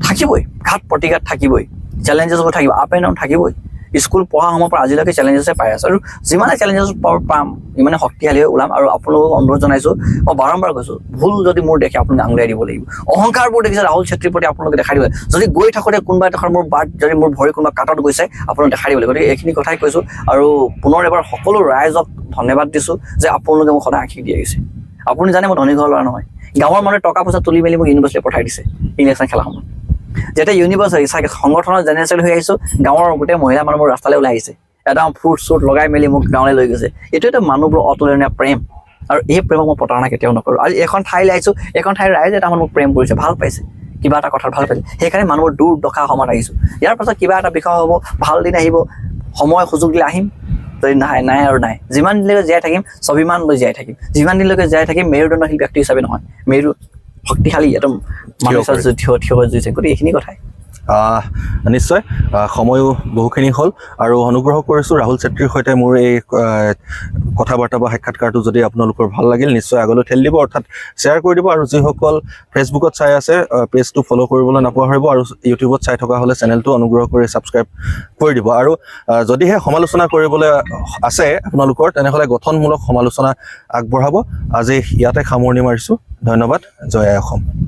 থাকিবই ঘাট প্ৰতিঘাত থাকিবই চেলেঞ্জেছবোৰ থাকিব আপ এণ্ড ডাউন থাকিবই স্কুল পঢ়া সময়ৰ পৰা আজিলৈকে চেলেঞ্জেছে পাই আছোঁ আৰু যিমানে চেলেঞ্জেছ পাম ইমানে শক্তিশালী হৈ ওলাম আৰু আপোনালোকক অনুৰোধ জনাইছোঁ মই বাৰম্বাৰ কৈছোঁ ভুল যদি মোৰ দেখে আপোনালোকে আঙুলিয়াই দিব লাগিব অহংকাৰবোৰ দেখিছে ৰাহুল চেত্ৰীৰ প্ৰতি আপোনালোকে দেখাই দিব যদি গৈ থাকোঁতে কোনোবা এডোখৰ মোৰ বাট যদি মোৰ ভৰি কোনোবা কাটত গৈছে আপোনালোকে দেখাই দিব লাগিব গতিকে এইখিনি কথাই কৈছোঁ আৰু পুনৰ এবাৰ সকলো ৰাইজক ধন্যবাদ দিছোঁ যে আপোনালোকে মোক সদায় আশীষ দি আহিছে আপুনি জানে মই ধনী ঘৰৰ ল'ৰা নহয় গাঁৱৰ মানুহে টকা পইচা তুলি মেলি মোক ইউনিভাৰ্চিটিলৈ পঠাই দিছে ইলেকশ্যন খেলা সময়ত যেতিয়া ইউনিভাৰ্চিটি সংগঠনৰ জেনেৰেল হৈ আহিছোঁ গাঁৱৰ গোটেই মহিলা মানুহ মোৰ ৰাস্তালৈ ওলাই আহিছে একদম ফুট চুট লগাই মেলি মোক গাঁৱলৈ লৈ গৈছে এইটো এটা মানুহবোৰৰ অতুলনীয় প্ৰেম আৰু এই প্ৰেমক মই প্ৰতাৰণা কেতিয়াও নকৰোঁ আৰু এখন ঠাইলৈ আহিছোঁ এখন ঠাইৰ ৰাইজে এটা মোক প্ৰেম কৰিছে ভাল পাইছে কিবা এটা কথাত ভাল পাইছে সেইকাৰণে মানুহবোৰ দূৰ দশা সময়ত আহিছোঁ ইয়াৰ পাছত কিবা এটা বিষয় হ'ব ভাল দিন আহিব সময় সুযোগ দিলে আহিম যদি নাই আৰু নাই যিমান দিনলৈকে জীয়াই থাকিম স্বাভিমান লৈ জীয়াই থাকিম যিমান দিনলৈকে জীয়াই থাকিম মেৰুদণ্ডশীল ব্যক্তি হিচাপে নহয় মেৰু শক্তিশালী একদম মানুহ থিয় হৈ গৈছে গতিকে এইখিনি কথাই নিশ্চয় সময়ো বহুখিনি হ'ল আৰু অনুগ্ৰহ কৰিছোঁ ৰাহুল চেত্ৰীৰ সৈতে মোৰ এই কথা বাৰ্তা বা সাক্ষাৎকাৰটো যদি আপোনালোকৰ ভাল লাগিল নিশ্চয় আগলৈ ঠেলি দিব অৰ্থাৎ শ্বেয়াৰ কৰি দিব আৰু যিসকল ফেচবুকত চাই আছে পেজটো ফ'ল' কৰিবলৈ নাপাহৰিব আৰু ইউটিউবত চাই থকা হ'লে চেনেলটো অনুগ্ৰহ কৰি ছাবস্ক্ৰাইব কৰি দিব আৰু যদিহে সমালোচনা কৰিবলৈ আছে আপোনালোকৰ তেনেহ'লে গঠনমূলক সমালোচনা আগবঢ়াব আজি ইয়াতে সামৰণি মাৰিছোঁ ধন্যবাদ জয় আই অসম